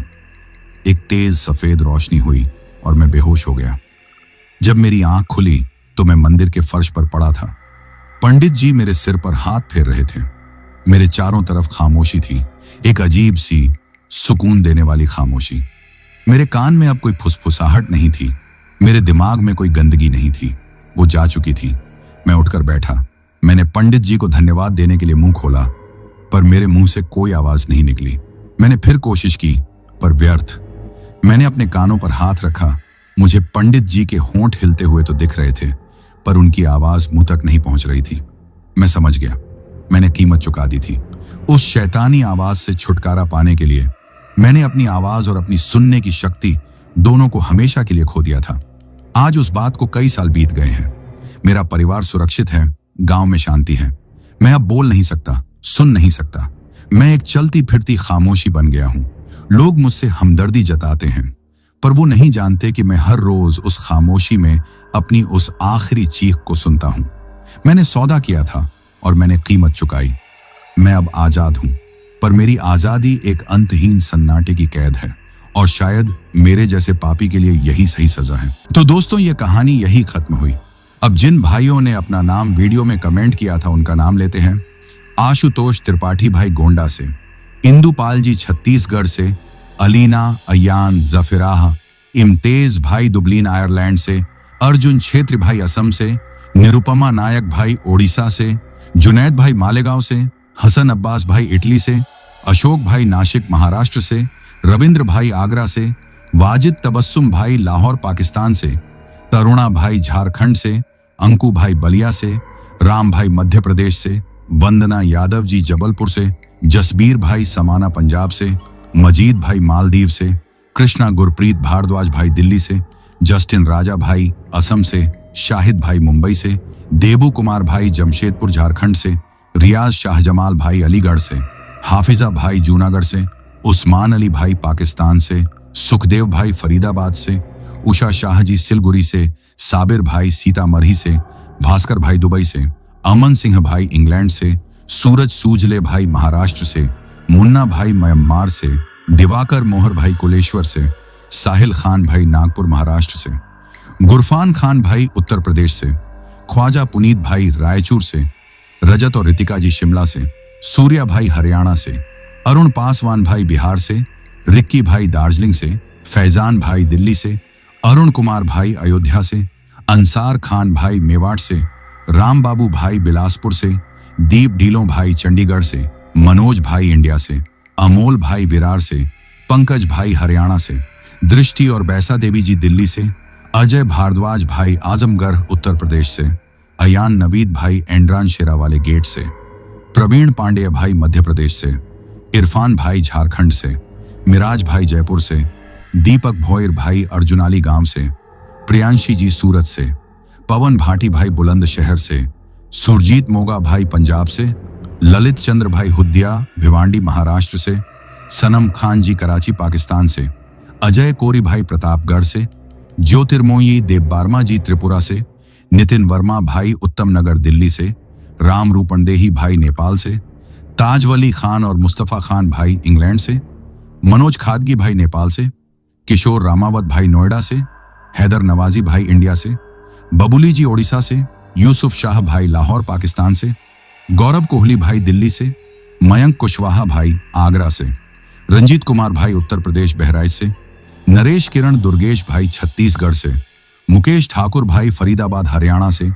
एक तेज सफेद रोशनी हुई और मैं बेहोश हो गया। जब मेरी आंख खुली तो मैं मंदिर के फर्श पर पड़ा था। पंडित जी मेरे सिर पर हाथ फेर रहे थे। मेरे चारों तरफ खामोशी थी, एक अजीब सी सुकून देने वाली खामोशी। मेरे कान में अब कोई फुसफुसाहट नहीं थी, मेरे दिमाग में कोई गंदगी नहीं थी, वो जा चुकी थी। मैं उठकर बैठा। मैंने पंडित जी को धन्यवाद देने के लिए मुंह खोला, पर मेरे मुंह से कोई आवाज नहीं निकली। मैंने फिर कोशिश की, पर व्यर्थ। मैंने अपने कानों पर हाथ रखा। मुझे पंडित जी के होंठ हिलते हुए तो दिख रहे थे, पर उनकी आवाज मुंह तक नहीं पहुंच रही थी। मैं समझ गया, मैंने कीमत चुका दी थी। उस शैतानी आवाज से छुटकारा पाने के लिए मैंने अपनी आवाज और अपनी सुनने की शक्ति दोनों को हमेशा के लिए खो दिया था। आज उस बात को कई साल बीत गए हैं। मेरा परिवार सुरक्षित है, गांव में शांति है। मैं अब बोल नहीं सकता, सुन नहीं सकता। मैं एक चलती फिरती खामोशी बन गया हूं। लोग मुझसे हमदर्दी जताते हैं, पर वो नहीं जानते कि मैं हर रोज उस खामोशी में अपनी उस आखिरी चीख को सुनता हूं। मैंने सौदा किया था और मैंने कीमत चुकाई। मैं अब आजाद हूं, पर मेरी आजादी एक अंतहीन सन्नाटे की कैद है, और शायद मेरे जैसे पापी के लिए यही सही सजा है। तो दोस्तों, ये कहानी यही खत्म हुई। अब जिन भाइयों ने अपना नाम वीडियो में कमेंट किया था उनका नाम लेते हैं। आशुतोष त्रिपाठी भाई गोंडा से, इंदुपाल जी छत्तीसगढ़ से, अलीना अयान जफिराह, इम्तेज भाई दुबलिन आयरलैंड से, अर्जुन छेत्री भाई असम से, निरुपमा नायक भाई ओडिशा से, जुनैद भाई मालेगांव से, हसन अब्बास भाई इटली से, अशोक भाई नासिक महाराष्ट्र से, रविंद्र भाई आगरा से, वाजिद तबस्सुम भाई लाहौर पाकिस्तान से, तरुणा भाई झारखंड से, अंकु भाई बलिया से, राम भाई मध्य प्रदेश से, वंदना यादव जी जबलपुर से, जसबीर भाई समाना पंजाब से, मजीद भाई मालदीव से, कृष्णा गुरप्रीत भारद्वाज भाई दिल्ली से, जस्टिन राजा भाई असम से, शाहिद भाई मुंबई से, देबू कुमार भाई जमशेदपुर झारखंड से, रियाज शाहजमाल भाई अलीगढ़ से, हाफिजा भाई जूनागढ़ से, उस्मान अली भाई पाकिस्तान से, सुखदेव भाई फरीदाबाद से, उषा शाह जी सिलगुरी से, साबिर भाई सीतामढ़ी से, भास्कर भाई दुबई से, अमन सिंह भाई इंग्लैंड से, सूरज सूजले भाई महाराष्ट्र से, मुन्ना भाई म्यांमार से, दिवाकर मोहर भाई कुलेश्वर से, साहिल खान भाई नागपुर महाराष्ट्र से, गुरफान खान भाई उत्तर प्रदेश से, ख्वाजा पुनीत भाई रायचूर से, रजत और रितिका जी शिमला से, सूर्या भाई हरियाणा से, अरुण पासवान भाई बिहार से, रिक्की भाई दार्जिलिंग से, फैजान भाई दिल्ली से, अरुण कुमार भाई अयोध्या से, अंसार खान भाई मेवाड़ से, राम बाबू भाई बिलासपुर से, दीप ढीलों भाई चंडीगढ़ से, मनोज भाई इंडिया से, अमोल भाई विरार से, पंकज भाई हरियाणा से, दृष्टि और बैसा देवी जी दिल्ली से, अजय भारद्वाज भाई आजमगढ़ उत्तर प्रदेश से, अयान नवीद भाई एंड्रान शेरावाले गेट से, प्रवीण पांडेय भाई मध्य प्रदेश से, इरफान भाई झारखंड से, मिराज भाई जयपुर से, दीपक भोयर भाई अर्जुनाली गांव से, प्रियांशी जी सूरत से, पवन भाटी भाई बुलंदशहर से, सुरजीत मोगा भाई पंजाब से, ललित चंद्र भाई हुद्दिया भिवांडी महाराष्ट्र से, सनम खान जी कराची पाकिस्तान से, अजय कोरी भाई प्रतापगढ़ से, ज्योतिर्मोई देवबार्मा जी त्रिपुरा से, नितिन वर्मा भाई उत्तम नगर दिल्ली से, राम रूपनदेही भाई नेपाल से, ताजवली खान और मुस्तफा खान भाई इंग्लैंड से, मनोज खादगी भाई नेपाल से, किशोर रामावत भाई नोएडा से, हैदर नवाजी भाई इंडिया से, बबुली जी ओडिशा से, यूसुफ शाह भाई लाहौर पाकिस्तान से, गौरव कोहली भाई दिल्ली से, मयंक कुशवाहा भाई आगरा से, रंजीत कुमार भाई उत्तर प्रदेश बहराइच से, नरेश किरण दुर्गेश भाई छत्तीसगढ़ से, मुकेश ठाकुर भाई फरीदाबाद हरियाणा से,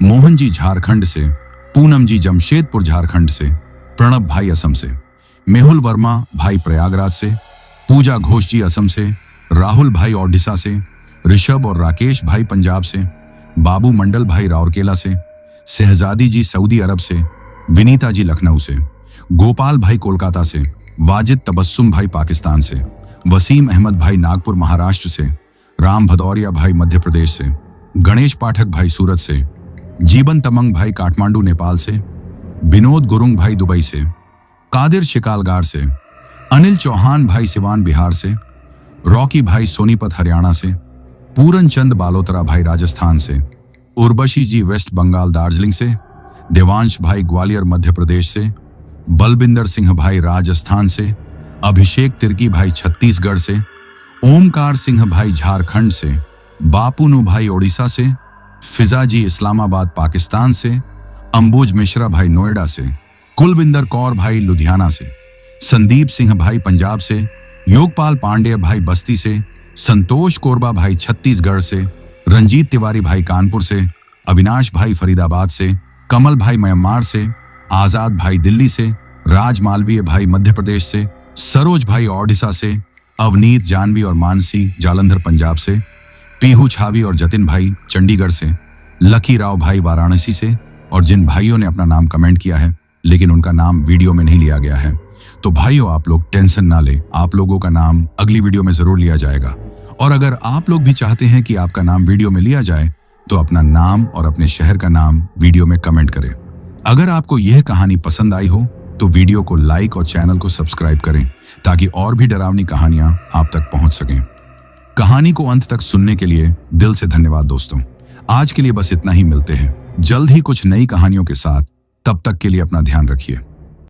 मोहन जी झारखंड से, पूनम जी जमशेदपुर झारखंड से, प्रणब भाई असम से, मेहुल वर्मा भाई प्रयागराज से, पूजा घोष जी असम से, राहुल भाई ओडिशा से, ऋषभ और राकेश भाई पंजाब से, बाबू मंडल भाई राउरकेला से, शहजादी जी सऊदी अरब से, विनीता जी लखनऊ से, गोपाल भाई कोलकाता से, वाजिद तबस्सुम भाई पाकिस्तान से, वसीम अहमद भाई नागपुर महाराष्ट्र से, राम भदौरिया भाई मध्य प्रदेश से, गणेश पाठक भाई सूरत से, जीवन तमंग भाई काठमांडू नेपाल से, विनोद गुरुंग भाई दुबई से, कादिर शिकालगार से, अनिल चौहान भाई सिवान बिहार से, रॉकी भाई सोनीपत हरियाणा से, पूरन चंद बालोतरा भाई राजस्थान से, उर्वशी जी वेस्ट बंगाल दार्जिलिंग से, देवांश भाई ग्वालियर मध्य प्रदेश से, बलबिंदर सिंह भाई राजस्थान से, अभिषेक तिर्की भाई छत्तीसगढ़ से, ओमकार सिंह भाई झारखंड से, बापूनु भाई ओडिशा से, फिजा जी इस्लामाबाद पाकिस्तान से, अंबुज मिश्रा भाई नोएडा से, कुलविंदर कौर भाई लुधियाना से, संदीप सिंह भाई पंजाब से, योगपाल पांडेय भाई बस्ती से, संतोष कोरबा भाई छत्तीसगढ़ से, रंजीत तिवारी भाई कानपुर से, अविनाश भाई फरीदाबाद से, कमल भाई म्यांमार से, आजाद भाई दिल्ली से, राज मालवीय भाई मध्य प्रदेश से, सरोज भाई ओडिशा से, अवनीत, जानवी और मानसी जालंधर पंजाब से, पीहू छावी और जतिन भाई चंडीगढ़ से, लकी राव भाई वाराणसी से, और जिन भाइयों ने अपना नाम कमेंट किया है लेकिन उनका नाम वीडियो में नहीं लिया गया है, तो भाइयों आप लोग टेंशन ना ले, आप लोगों का नाम अगली वीडियो में जरूर लिया जाएगा। और अगर आप लोग भी चाहते हैं कि आपका नाम वीडियो में लिया जाए तो अपना नाम और अपने शहर का नाम वीडियो में कमेंट करें। अगर आपको यह कहानी पसंद आई हो तो वीडियो को लाइक और चैनल को सब्सक्राइब करें ताकि और भी डरावनी कहानियां आप तक पहुंच सकें। कहानी को अंत तक सुनने के लिए दिल से धन्यवाद दोस्तों। आज के लिए बस इतना ही, मिलते हैं जल्द ही कुछ नई कहानियों के साथ। तब तक के लिए अपना ध्यान रखिए।